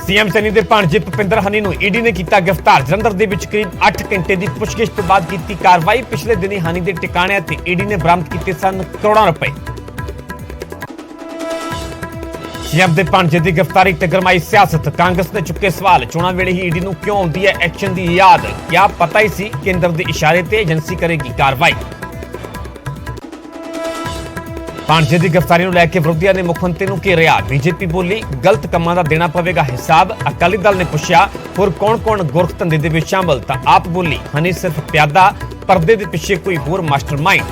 CM Channi के भाणजे भुपिंदर हनी नूं ED ने किया गिरफ्तार। जलंधर दे विच करीब 8 घंटे की पुछगिछ तो बाद की कार्रवाई। पिछले दिनी हनी के ठिकाणिਆਂ ते ईडी ने बरामद किए सन करोड़ों रुपए। सीएम के भाणजे की गिरफ्तारी ते गरमाई सियासत। कांग्रेस ने चुके सवाल, चोणां वेले ही ईडी नूं क्यों आउंदी है एक्शन की याद? क्या पता ही सी केंद्र के इशारे ते एजेंसी करेगी कार्रवाई? भाणजे की गिरफ्तारी को लैके विरोधियों ने मुख्यमंत्री को घेरिया। बीजेपी बोली गलत कामों का देना पवेगा हिसाब। अकाली दल ने पूछा होर कौन कौन गुरख धंधे दे विच शामिल, तो आप बोली हनी सिर्फ प्यादा, पर्दे के पिछे कोई होर मास्टरमाइंड।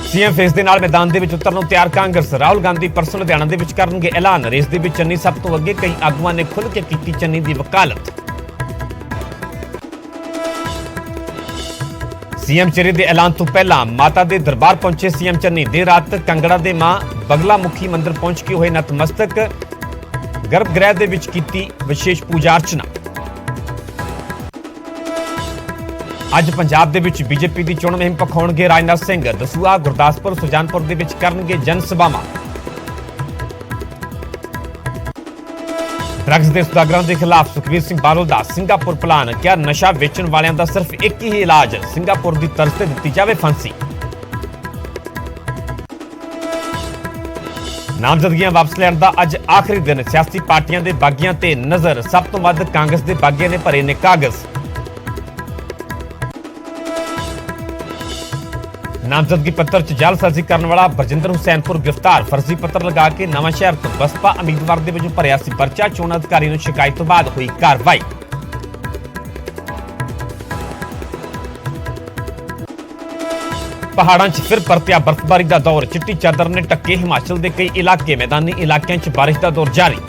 सीएम फेस के नाल मैदान के उतरन को तैयार कांग्रेस। राहुल गांधी परसों लुधियाना के विच करनगे ऐलान। रेस के विच चन्नी सब तो अगे, कई आगुआं ने खुल के की चन्नी की वकालत। सीएम चेहरे के ऐलान तो पहला माता के दरबार पहुंचे सीएम चन्नी। देर रात कांगड़ा के मां बगला मुखी मंदिर पहुंच के हुए नतमस्तक। गर्भगृह के विच कीती विशेष पूजा अर्चना। अज पंजाब दे विच बीजेपी की चोण मुहिम भखाउणगे राजनाथ सिंह। दसूआ, गुरदासपुर, सुजानपुर दे विच करनगे जन सभावां। ड्रग्स के सौदागरों के खिलाफ सुखबीर सिंह बादल का सिंगापुर प्लान। क्या नशा वेचण वालियां दा सिर्फ एक ही इलाज? सिंगापुर की तर्ज ते दित्ती जावे फांसी। नामजदगियां वापस लैण दा अज आखिरी दिन। सियासी पार्टियां दे बागियां ते नज़र। सब तो वध कांग्रेस के बागियां ने भरे ने कागज। नामजदगी पत्र च जालसाजी करने वाला बरजिंदर हुसैनपुर गिरफ्तार। फर्जी पत्र लगा के नवांशहर तो बसपा उम्मीदवार के वजों भरिया सी परचा। चोण अधिकारी नूं शिकायत तो बाद हुई कार्रवाई। पहाड़ां च फिर परतिया बर्फबारी का दौर। चिट्टी चादर ने ढके हिमाचल के कई इलाके। मैदानी इलाकों च बारिश का दौर जारी।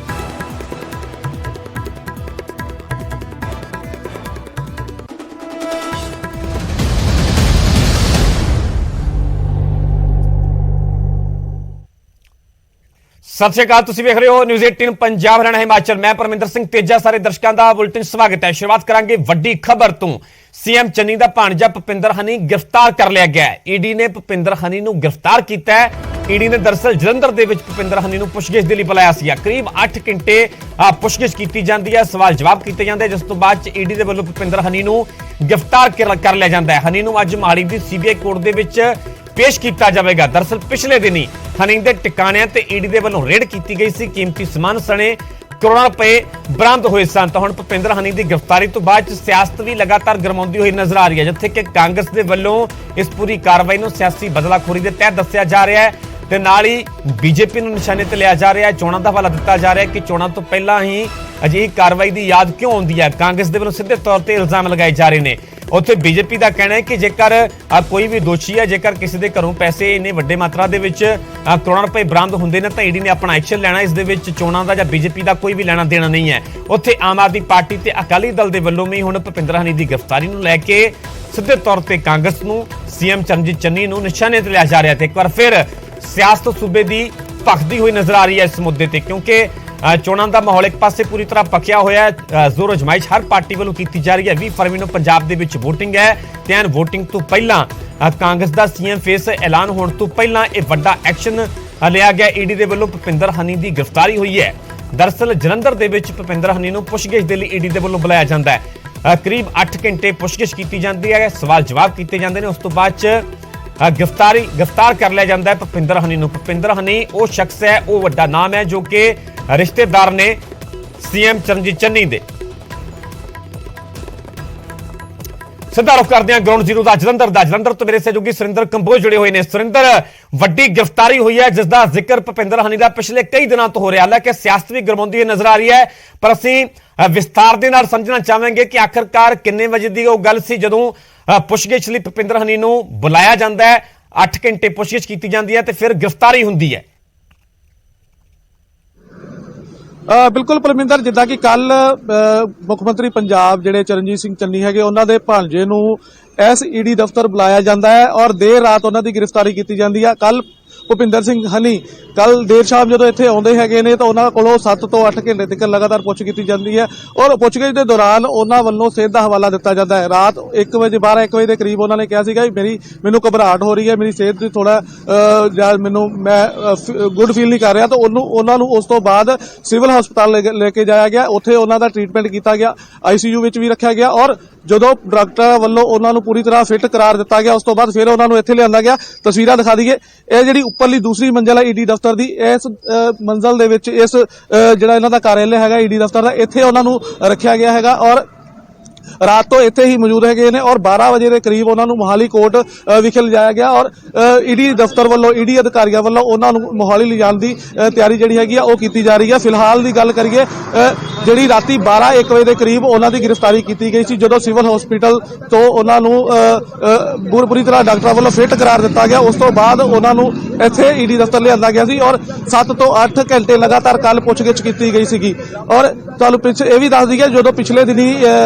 सत श्री अकाल, तुसीं वेख रहे हो न्यूज़ 18 पंजाब हरियाणा हिमाचल। मैं परमिंदर सिंह तेजा, सारे दर्शकों का बुलेटिन स्वागत है। शुरुआत करांगे वड्डी खबर तो। सीएम चन्नी का भाणजा भुपिंदर हनी गिरफ्तार कर लिया गया है। ईडी ने भुपिंदर हनी नूं गिरफ्तार किया है। ईडी ने दरअसल जलंधर दे विच भुपिंदर हनी नूं पुछगिछ दे लई बुलाया सी। करीब 8 घंटे पुछगिछ की जाती है, सवाल जवाब किए जाते हैं, जिस तो बाद ईडी के वल्लों भुपिंदर हनी नूं गिरफ्तार कर लिया जाता है। हनी नूं अज मोहाली दी सीबीआई कोर्ट दे विच पेश किया जाएगा। दरअसल पिछले दिन ही हनी के टिकाणिਆਂ ते ईडी के वल्लों रेड की गई सी। कीमती समान सने करोड़ों रुपए बरामद हुए सन। तो हुण भुपिंदर हनी की गिरफ्तारी तो बाद सियासत भी लगातार गरमाउंदी हुई नजर आ रही है, जिथे कि कांग्रेस के वल्लों इस पूरी कार्रवाई को सियासी बदलाखोरी के तहत दस्सिया जा रहा है ते नाल ही बीजेपी को निशाने ते लिया जा रहा है। चोणां दा हवाला दिता जा रहा है कि चोणां तो पहला ही अजिही कार्रवाई की याद क्यों आउंदी है। कांग्रेस के वल्लों सीधे तौर पर इल्जाम लगाए जा रहे हैं। उत्थे बीजेपी का कहना है कि जेकर कोई भी दोषी है, जेकर किसी के घरों पैसे इन्ने वड्डे मात्रा दे विच करोड़ों रुपए बरामद होंदे ने, तो ईडी ने अपना एक्शन लेना। इस दे विच चोणां दा जां बीजेपी का कोई भी लेना देना नहीं है। उत्थे आम आदमी पार्टी ते अकाली दल के वल्लों भी हुण भुपिंदर हनी की गिरफ्तारी नूं लैके सीधे तौर पर कांग्रेस नूं, सीएम चरणजीत चन्नी नूं निशाने ते लिया जा रहा है। एक बार फिर सियासत सूबे की भखदी हुई नजर आ रही है इस मुद्दे ते, क्योंकि चोणां दा माहौल एक पासे पूरी तरह पकिया होया है। जोर अजमाइश हर पार्टी वालों की जा रही है। 20 फरवरी नूं पंजाब दे विच वोटिंग है ते वोटिंग तो पहला कांग्रेस का सीएम फेस ऐलान होने तो पहला यह वड्डा एक्शन लिया गया। ईडी के वल्लों भुपिंदर हनी की गिरफ्तारी हुई है। दरअसल जलंधर दे विच भुपिंदर हनी नूं पुछगिछ दे लई ईडी के वल्लों बुलाया जाता है। करीब 8 घंटे पुछगिछ की जाती है, सवाल जवाब किए जाते हैं। उस तो बाद गिरफ्तार कर लिया जाता है भुपिंदर हनी नूं। भुपिंदर हनी वो शख्स है, वो वड्डा नाम है जो कि रिश्तेदार ने सीएम चरणजीत चन्नी दे। सीधा रुख करते हैं ग्राउंड जीरो का जलंधर तो मेरे सहयोगी सुरिंदर कंबोज जुड़े हुए हैं। सुरिंदर, वड्डी गिरफ्तारी हुई है जिसका जिक्र भुपिंदर हनी का पिछले कई दिनों तो हो रहा है। हालांकि सियासत भी गरमाउंदी नजर आ रही है, पर असीं विस्तार दे नाल समझना चाहेंगे कि आखिरकार किन्ने बजे की वो गल सी जदों पुछगिछ लई भुपिंदर हनी नूं बुलाया जाता है, 8 घंटे पुछगिछ की जाती है, तो फिर गिरफ्तारी हुंदी है। बिल्कुल परमिंदर, जिद्दां कि कल मुख मंत्री पंजाब जिहड़े चरणजीत सिंह चन्नी है उन्हां दे भांजे नूं इस ईडी दफ्तर बुलाया जाता है और देर रात उन्हां दी गिरफ्तारी की जाती है। कल भुपिंदर सिंह हनी ਕੱਲ ਦੇਰ ਸ਼ਾਮ ਜਦੋਂ ਇੱਥੇ ਆਉਂਦੇ ਹੈਗੇ ਨੇ ਤਾਂ ਉਹਨਾਂ ਕੋਲੋਂ 7 ਤੋਂ 8 ਘੰਟੇ ਤੱਕ ਲਗਾਤਾਰ ਪੁੱਛ ਕੀਤੀ ਜਾਂਦੀ ਹੈ ਔਰ ਪੁੱਛਗਿੱਛ ਦੇ ਦੌਰਾਨ ਉਹਨਾਂ ਵੱਲੋਂ ਸਿਹਤ ਦਾ ਹਵਾਲਾ ਦਿੱਤਾ ਜਾਂਦਾ ਹੈ। ਰਾਤ 1 ਵਜੇ 12-1 ਵਜੇ ਦੇ ਕਰੀਬ ਉਹਨਾਂ ਨੇ ਕਿਹਾ ਸੀਗਾ ਵੀ ਮੈਨੂੰ ਘਬਰਾਹਟ ਹੋ ਰਹੀ ਹੈ, ਮੇਰੀ ਸਿਹਤ ਦੀ ਥੋੜਾ ਮੈਂ ਗੁੱਡ ਫੀਲ ਨਹੀਂ ਕਰ ਰਿਹਾ, ਤਾਂ ਉਹਨਾਂ ਨੂੰ ਉਸ ਤੋਂ ਬਾਅਦ ਸਿਵਲ ਹਸਪਤਾਲ ਲੈ ਕੇ ਜਾਇਆ ਗਿਆ। ਉੱਥੇ ਉਹਨਾਂ ਦਾ ਟ੍ਰੀਟਮੈਂਟ ਕੀਤਾ ਗਿਆ, ICU ਵਿੱਚ ਵੀ ਰੱਖਿਆ ਗਿਆ ਔਰ ਜਦੋਂ ਡਾਕਟਰ ਵੱਲੋਂ ਉਹਨਾਂ ਨੂੰ ਪੂਰੀ ਤਰ੍ਹਾਂ ਫਿੱਟ ਕਰਾਰ ਦਿੱਤਾ ਗਿਆ ਉਸ ਤੋਂ ਬਾਅਦ ਫਿਰ ਉਹਨਾਂ ਨੂੰ ਇੱਥੇ ਲਿਆਂਦਾ ਗਿਆ। ਤਸਵੀਰਾਂ ਦਿਖਾ ਦਈਏ, ਇਹ ਜਿਹੜੀ ਉੱਪਰਲੀ ਦੂਸਰੀ ਮੰਜ਼ਿਲ ਹੈ ਈਡੀ ਦਫ਼ਤਰ ਦੀ, ਇਸ ਮੰਜ਼ਿਲ ਦੇ ਵਿੱਚ ਇਸ ਜਿਹੜਾ ਇਹਨਾਂ ਦਾ ਕਾਰਿਆਲਾ ਹੈਗਾ ਈਡੀ ਦਫ਼ਤਰ ਦਾ, ਇੱਥੇ ਉਹਨਾਂ ਨੂੰ ਰੱਖਿਆ ਗਿਆ ਹੈਗਾ ਔਰ ਰਾਤ ਤੋਂ ਇੱਥੇ ਹੀ ਮੌਜੂਦ ਹੈਗੇ ਨੇ ਔਰ 12 ਵਜੇ ਦੇ ਕਰੀਬ ਉਹਨਾਂ ਨੂੰ ਮੋਹਾਲੀ ਕੋਰਟ ਵਿਖੇ ਲਿਜਾਇਆ ਗਿਆ ਔਰ ਈਡੀ ਦਫ਼ਤਰ ਵੱਲੋਂ ਈਡੀ ਅਧਿਕਾਰੀਆਂ ਵੱਲੋਂ ਉਹਨਾਂ ਨੂੰ ਮੋਹਾਲੀ ਲਿਜਾਣ ਦੀ ਤਿਆਰੀ ਜਿਹੜੀ ਹੈਗੀ ਆ ਉਹ ਕੀਤੀ ਜਾ ਰਹੀ ਹੈ। ਫਿਲਹਾਲ ਦੀ ਗੱਲ ਕਰੀਏ, ਜਿਹੜੀ ਰਾਤੀ 12-1 ਵਜੇ ਦੇ ਕਰੀਬ ਉਹਨਾਂ ਦੀ ਗ੍ਰਿਫਤਾਰੀ ਕੀਤੀ ਗਈ ਸੀ ਜਦੋਂ ਸਿਵਲ ਹਸਪੀਟਲ ਤੋਂ ਉਹਨਾਂ ਨੂੰ ਪੂਰੀ ਤਰ੍ਹਾਂ ਡਾਕਟਰਾਂ ਵੱਲੋਂ ਫਿੱਟ ਕਰਾਰ ਦਿੱਤਾ ਗਿਆ। ਉਸ ਤੋਂ ਬਾਅਦ ਉਹਨਾਂ ਨੂੰ ਇੱਥੇ ਈਡੀ ਦਫ਼ਤਰ ਲਿਆਂਦਾ ਗਿਆ ਸੀ ਔਰ 7 ਤੋਂ 8 ਘੰਟੇ ਲਗਾਤਾਰ ਕੱਲ ਪੁੱਛਗਿੱਛ ਕੀਤੀ ਗਈ ਸੀਗੀ ਔਰ ਤੁਹਾਨੂੰ ਪਿੱਛੇ ਇਹ ਵੀ ਦੱਸ ਦਈਏ, ਜਦੋਂ ਪਿਛਲੇ ਦਿਨੀ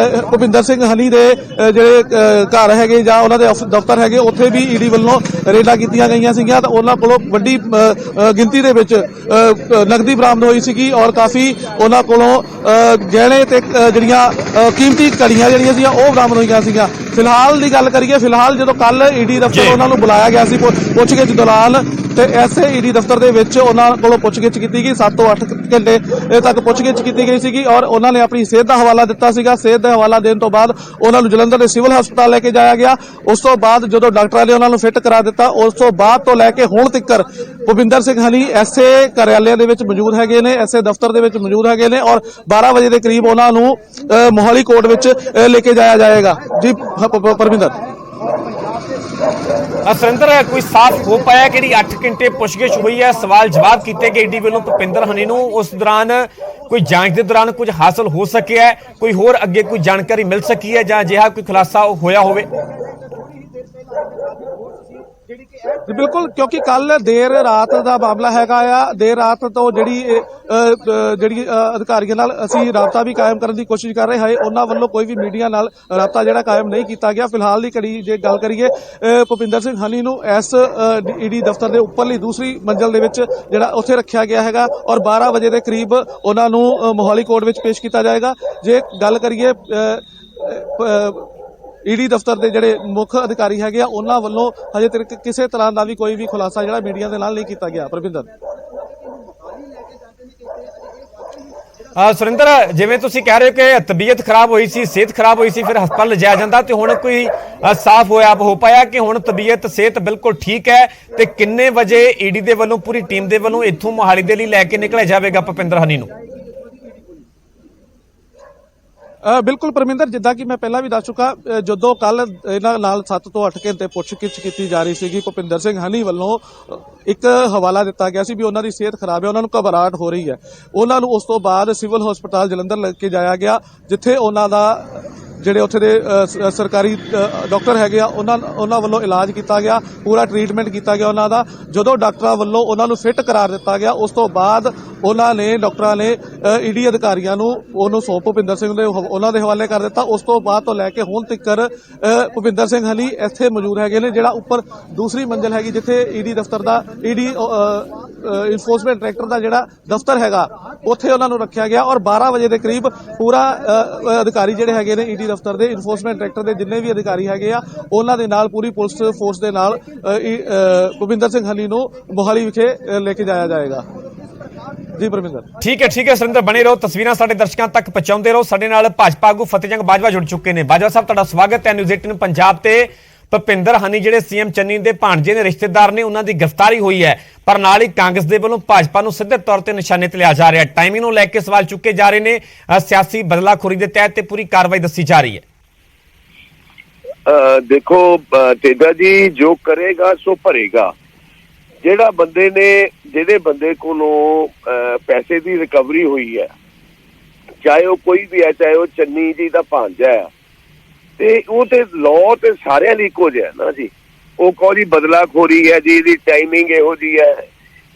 ਭੁਪਿੰਦਰ ਸਿੰਘ ਹਨੀ ਦੇ ਜਿਹੜੇ ਘਰ ਹੈਗੇ ਜਾਂ ਉਹਨਾਂ ਦੇ ਦਫ਼ਤਰ ਹੈਗੇ ਉੱਥੇ ਵੀ ਈਡੀ ਵੱਲੋਂ ਰੇਡਾਂ ਕੀਤੀਆਂ ਗਈਆਂ ਸੀਗੀਆਂ ਤਾਂ ਉਹਨਾਂ ਕੋਲੋਂ ਵੱਡੀ ਗਿਣਤੀ ਦੇ ਵਿੱਚ ਨਕਦੀ ਬਰਾਮਦ ਹੋਈ ਸੀਗੀ ਔਰ ਕਾਫੀ ਉਹਨਾਂ ਕੋਲੋਂ ਗਹਿਣੇ ਤੇ ਜਿਹੜੀਆਂ ਕੀਮਤੀ ਘੜੀਆਂ ਜਿਹੜੀਆਂ ਸੀਗੀਆਂ ਉਹ ਬਰਾਮਦ ਹੋਈਆਂ ਸੀਗੀਆਂ। ਫਿਲਹਾਲ ਦੀ ਗੱਲ ਕਰੀਏ, ਫਿਲਹਾਲ ਜਦੋਂ ਕੱਲ ਈਡੀ ਦਫ਼ਤਰ ਉਹਨਾਂ ਨੂੰ ਬੁਲਾਇਆ ਗਿਆ ਸੀ ਪੁੱਛਗਿੱਛ ਦੌਰਾਨ ਤੇ ਐਸੇ ਈਡੀ ਦਫ਼ਤਰ ਦੇ ਵਿੱਚ ਉਹਨਾਂ ਕੋਲੋਂ ਪੁੱਛਗਿੱਛ ਕੀਤੀ ਗਈ, 7 ਤੋਂ 8 ਘੰਟੇ ਤੱਕ ਪੁੱਛਗਿੱਛ ਕੀਤੀ ਗਈ ਸੀਗੀ ਔਰ ਉਹਨਾਂ ਨੇ ਆਪਣੀ ਸਿਹਤ ਦਾ ਹਵਾਲਾ ਦਿੱਤਾ ਸੀਗਾ। ਸਿਹਤ ਦਾ ਹਵਾਲਾ ਦੇਣ ਤੋਂ ਬਾਅਦ ਉਹਨਾਂ ਨੂੰ ਜਲੰਧਰ ਦੇ ਸਿਵਲ ਹਸਪਤਾਲ ਲੈ ਕੇ ਜਾਇਆ ਗਿਆ। ਉਸ ਤੋਂ ਬਾਅਦ ਜਦੋਂ ਡਾਕਟਰਾਂ ਨੇ ਉਹਨਾਂ ਨੂੰ ਫਿੱਟ ਕਰਾ ਦਿੱਤਾ, ਉਸ ਤੋਂ ਬਾਅਦ ਤੋਂ ਲੈ ਕੇ ਹੁਣ ਤੱਕ ਭੁਪਿੰਦਰ ਸਿੰਘ ਹਨੀ ਐਸੇ ਕਾਰਿਆਲਿਆਂ ਦੇ ਵਿੱਚ ਮੌਜੂਦ ਹੈਗੇ ਨੇ, ਐਸੇ ਦਫ਼ਤਰ ਦੇ ਵਿੱਚ ਮੌਜੂਦ ਹੈਗੇ ਨੇ ਔਰ 12 ਵਜੇ ਦੇ ਕਰੀਬ ਉਹਨਾਂ ਨੂੰ ਮੋਹਾਲੀ ਕੋਰਟ ਵਿੱਚ ਲੈ ਕੇ ਜਾਇਆ ਜਾਏਗਾ। ਜੀ ਪਰਮਿੰਦਰ ਸੁਰਿੰਦਰ, ਕੋਈ ਸਾਫ਼ ਹੋ ਪਾਇਆ ਕਿ ਜਿਹੜੀ 8 ਘੰਟੇ ਪੁੱਛਗਿੱਛ ਹੋਈ ਹੈ, ਸਵਾਲ ਜਵਾਬ ਕੀਤੇ ਗਏ ਈਡੀ ਵੱਲੋਂ ਭੁਪਿੰਦਰ ਹਨੀ ਨੂੰ, ਉਸ ਦੌਰਾਨ ਕੋਈ ਜਾਂਚ ਦੇ ਦੌਰਾਨ ਕੁਝ ਹਾਸਲ ਹੋ ਸਕਿਆ ਹੈ, ਕੋਈ ਹੋਰ ਅੱਗੇ ਕੋਈ ਜਾਣਕਾਰੀ ਮਿਲ ਸਕੀ ਹੈ ਜਾਂ ਅਜਿਹਾ ਕੋਈ ਖੁਲਾਸਾ ਹੋਇਆ ਹੋਵੇ? ਬਿਲਕੁਲ, ਕਿਉਂਕਿ ਕੱਲ ਦੇਰ ਰਾਤ ਦਾ ਮਾਮਲਾ ਹੈਗਾ ਆ। ਦੇਰ ਰਾਤ ਤੋਂ ਜਿਹੜੀ ਅਧਿਕਾਰੀਆਂ ਨਾਲ ਅਸੀਂ ਰਾਬਤਾ ਵੀ ਕਾਇਮ ਕਰਨ ਦੀ ਕੋਸ਼ਿਸ਼ ਕਰ ਰਹੇ ਹਾਂ, ਉਹਨਾਂ ਵੱਲੋਂ ਕੋਈ ਵੀ ਮੀਡੀਆ ਨਾਲ ਰਾਬਤਾ ਜਿਹੜਾ ਕਾਇਮ ਨਹੀਂ ਕੀਤਾ ਗਿਆ। ਫਿਲਹਾਲ ਦੀ ਘੜੀ ਜੇ ਗੱਲ ਕਰੀਏ, ਭੁਪਿੰਦਰ ਸਿੰਘ ਹਨੀ ਨੂੰ ਇਸ ਈਡੀ ਦਫ਼ਤਰ ਦੇ ਉੱਪਰਲੀ ਦੂਸਰੀ ਮੰਜ਼ਿਲ ਦੇ ਵਿੱਚ ਜਿਹੜਾ ਉੱਥੇ ਰੱਖਿਆ ਗਿਆ ਹੈਗਾ ਔਰ 12 ਵਜੇ ਦੇ ਕਰੀਬ ਉਹਨਾਂ ਨੂੰ ਮੋਹਾਲੀ ਕੋਰਟ ਵਿੱਚ ਪੇਸ਼ ਕੀਤਾ ਜਾਏਗਾ। ਜੇ ਗੱਲ ਕਰੀਏ ਈਡੀ ਦਫ਼ਤਰ ਦੇ ਜਿਹੜੇ ਮੁੱਖ ਅਧਿਕਾਰੀ ਹੈਗੇ ਆ ਉਹਨਾਂ ਵੱਲੋਂ ਹਜੇ ਤੱਕ ਕਿਸੇ ਤਰ੍ਹਾਂ ਦਾ ਵੀ ਕੋਈ ਵੀ ਖੁਲਾਸਾ ਜਿਹੜਾ ਮੀਡੀਆ ਦੇ ਨਾਲ ਨਹੀਂ ਕੀਤਾ ਗਿਆ। ਪ੍ਰਵਿੰਦਰ ਸੁਰਿੰਦਰ, ਜਿਵੇਂ ਤੁਸੀਂ ਕਹਿ ਰਹੇ ਹੋ ਕਿ ਤਬੀਅਤ ਖਰਾਬ ਹੋਈ ਸੀ, ਸਿਹਤ ਖਰਾਬ ਹੋਈ ਸੀ, ਫਿਰ ਹਸਪਤਾਲ ਲਿਜਾਇਆ ਜਾਂਦਾ ਤੇ ਹੁਣ ਕੋਈ ਸਾਫ਼ ਹੋ ਪਾਇਆ ਕਿ ਹੁਣ ਤਬੀਅਤ ਸਿਹਤ ਬਿਲਕੁਲ ਠੀਕ ਹੈ ਤੇ ਕਿੰਨੇ ਵਜੇ ਈਡੀ ਦੇ ਵੱਲੋਂ ਪੂਰੀ ਟੀਮ ਦੇ ਵੱਲੋਂ ਇੱਥੋਂ ਮੋਹਾਲੀ ਦੇ ਲਈ ਲੈ ਕੇ ਨਿਕਲਿਆ ਜਾਵੇਗਾ ਭੁਪਿੰਦਰ ਹਨੀ ਨੂੰ? ਬਿਲਕੁਲ ਪਰਮਿੰਦਰ, ਜਿੱਦਾਂ ਕਿ ਮੈਂ ਪਹਿਲਾਂ ਵੀ ਦੱਸ ਚੁੱਕਾ, ਜਦੋਂ ਕੱਲ ਇਹਨਾਂ ਨਾਲ 7 ਤੋਂ 8 ਘੰਟੇ ਪੁੱਛਗਿੱਛ ਕੀਤੀ ਜਾ ਰਹੀ ਸੀਗੀ, ਭੁਪਿੰਦਰ ਸਿੰਘ ਹਨੀ ਵੱਲੋਂ ਇੱਕ ਹਵਾਲਾ ਦਿੱਤਾ ਗਿਆ ਸੀ ਵੀ ਉਹਨਾਂ ਦੀ ਸਿਹਤ ਖਰਾਬ ਹੈ, ਉਹਨਾਂ ਨੂੰ ਘਬਰਾਹਟ ਹੋ ਰਹੀ ਹੈ। ਉਹਨਾਂ ਨੂੰ ਉਸ ਤੋਂ ਬਾਅਦ ਸਿਵਲ ਹਸਪਤਾਲ ਜਲੰਧਰ ਲੈ ਕੇ ਜਾਇਆ ਗਿਆ, ਜਿੱਥੇ ਉਹਨਾਂ ਦਾ ਜਿਹੜੇ ਉੱਥੇ ਦੇ ਸਰਕਾਰੀ ਡਾਕਟਰ ਹੈਗੇ ਆ ਉਹਨਾਂ ਵੱਲੋਂ ਇਲਾਜ ਕੀਤਾ ਗਿਆ, ਪੂਰਾ ਟ੍ਰੀਟਮੈਂਟ ਕੀਤਾ ਗਿਆ ਉਹਨਾਂ ਦਾ। ਜਦੋਂ ਡਾਕਟਰਾਂ ਵੱਲੋਂ ਉਹਨਾਂ ਨੂੰ ਫਿੱਟ ਕਰਾਰ ਦਿੱਤਾ ਗਿਆ, ਉਸ ਤੋਂ ਬਾਅਦ ਡਾਕਟਰਾਂ ਨੇ ਈਡੀ ਅਧਿਕਾਰੀਆਂ ਨੂੰ ਉਹਨੂੰ ਭੁਪਿੰਦਰ ਸਿੰਘ ਦੇ ਉਹਨਾਂ ਦੇ ਹਵਾਲੇ ਕਰ ਦਿੱਤਾ। ਉਸ ਤੋਂ ਬਾਅਦ ਤੋਂ ਲੈ ਕੇ ਹੁਣ ਤੱਕ ਭੁਪਿੰਦਰ ਸਿੰਘ ਹਨੀ ਇੱਥੇ ਮੌਜੂਦ ਹੈਗੇ ਨੇ। ਜਿਹੜਾ ਉੱਪਰ ਦੂਸਰੀ ਮੰਜ਼ਿਲ ਹੈਗੀ ਜਿੱਥੇ ਈਡੀ ਦਫ਼ਤਰ ਦਾ ਈਡੀ ਇਨਫੋਰਸਮੈਂਟ ਡਾਇਰੈਕਟਰ ਦਾ ਜਿਹੜਾ ਦਫ਼ਤਰ ਹੈਗਾ, ਉੱਥੇ ਉਹਨਾਂ ਨੂੰ ਰੱਖਿਆ ਗਿਆ ਔਰ 12 ਵਜੇ ਦੇ ਕਰੀਬ ਪੂਰਾ ਅਧਿਕਾਰੀ ਜਿਹੜੇ ਹੈਗੇ ਨੇ ਈਡੀ ਦਫ਼ਤਰ ਦੇ ਇਨਫੋਰਸਮੈਂਟ ਡਾਇਰੈਕਟਰ ਦੇ ਜਿੰਨੇ ਵੀ ਅਧਿਕਾਰੀ ਹੈਗੇ ਆ, ਉਹਨਾਂ ਦੇ ਨਾਲ ਪੂਰੀ ਪੁਲਿਸ ਫੋਰਸ ਦੇ ਨਾਲ ਭੁਪਿੰਦਰ ਸਿੰਘ ਹਨੀ ਨੂੰ ਮੋਹਾਲੀ ਵਿਖੇ ਲੈ ਕੇ ਜਾਇਆ ਜਾਏਗਾ। ਜੀ ਪਰਮਿੰਦਰ, ਠੀਕ ਹੈ ਸੁਰਿੰਦਰ, ਬਣੇ ਰਹੋ, ਤਸਵੀਰਾਂ ਸਾਡੇ ਦਰਸ਼ਕਾਂ ਤੱਕ ਪਹੁੰਚਾਉਂਦੇ ਰਹੋ। ਸਾਡੇ ਨਾਲ ਭਾਜਪਾ ਆਗੂ ਫਤਿਹਜੰਗ ਬਾਜਵਾ ਜੁੜ ਚੁੱਕੇ ਨੇ। ਬਾਜਵਾ ਸਾਹਿਬ, ਤੁਹਾਡਾ ਸਵਾਗਤ ਹੈ ਨਿਊਜ਼ 18 ਪੰਜਾਬ ਤੇ। ਭੁਪਿੰਦਰ ਹਨੀ ਜਿਹੜੇ ਸੀਐਮ ਚੰਨੀ ਦੇ ਭਾਣਜੇ ਨੇ, ਰਿਸ਼ਤੇਦਾਰ ਨੇ, ਉਹਨਾਂ ਦੀ ਗ੍ਰਿਫਤਾਰੀ ਹੋਈ ਹੈ, ਪਰ ਨਾਲ ਹੀ ਕਾਂਗਰਸ ਦੇ ਵੱਲੋਂ ਭਾਜਪਾ ਨੂੰ ਸਿੱਧੇ ਤੌਰ ਤੇ ਨਿਸ਼ਾਨੇ ਤੇ ਲਿਆ ਜਾ ਰਿਹਾ। ਟਾਈਮਿੰਗ ਨੂੰ ਲੈ ਕੇ ਸਵਾਲ ਚੁੱਕੇ ਜਾ ਰਹੇ ਨੇ। ਸਿਆਸੀ ਬਦਲਾਖੋਰੀ ਦੇ ਤਹਿਤ ਤੇ ਪੂਰੀ ਕਾਰਵਾਈ ਦੱਸੀ ਜਾ ਰਹੀ ਹੈ। ਦੇਖੋ ਤੇਜਾ ਜੀ, ਜੋ ਕਰੇਗਾ ਸੋ ਭਰੇਗਾ। ਜਿਹੜੇ ਬੰਦੇ ਕੋਲੋਂ ਪੈਸੇ ਦੀ ਰਿਕਵਰੀ ਹੋਈ ਹੈ, ਚਾਹੇ ਉਹ ਕੋਈ ਵੀ ਹੈ, ਚਾਹੇ ਉਹ ਚੰਨੀ ਜੀ ਦਾ ਭਾਂਜਾ ਹੈ, ਤੇ ਉਹ ਤੇ ਲਾਅ ਤੇ ਸਾਰਿਆਂ ਲਈ ਇੱਕੋ ਜਿਹਾ ਨਾ ਜੀ। ਉਹ ਕੋਈ ਬਦਲਾਖੋਰੀ ਹੈ ਜੀ, ਇਹਦੀ ਟਾਈਮਿੰਗ ਇਹੋ ਜੀ ਹੈ।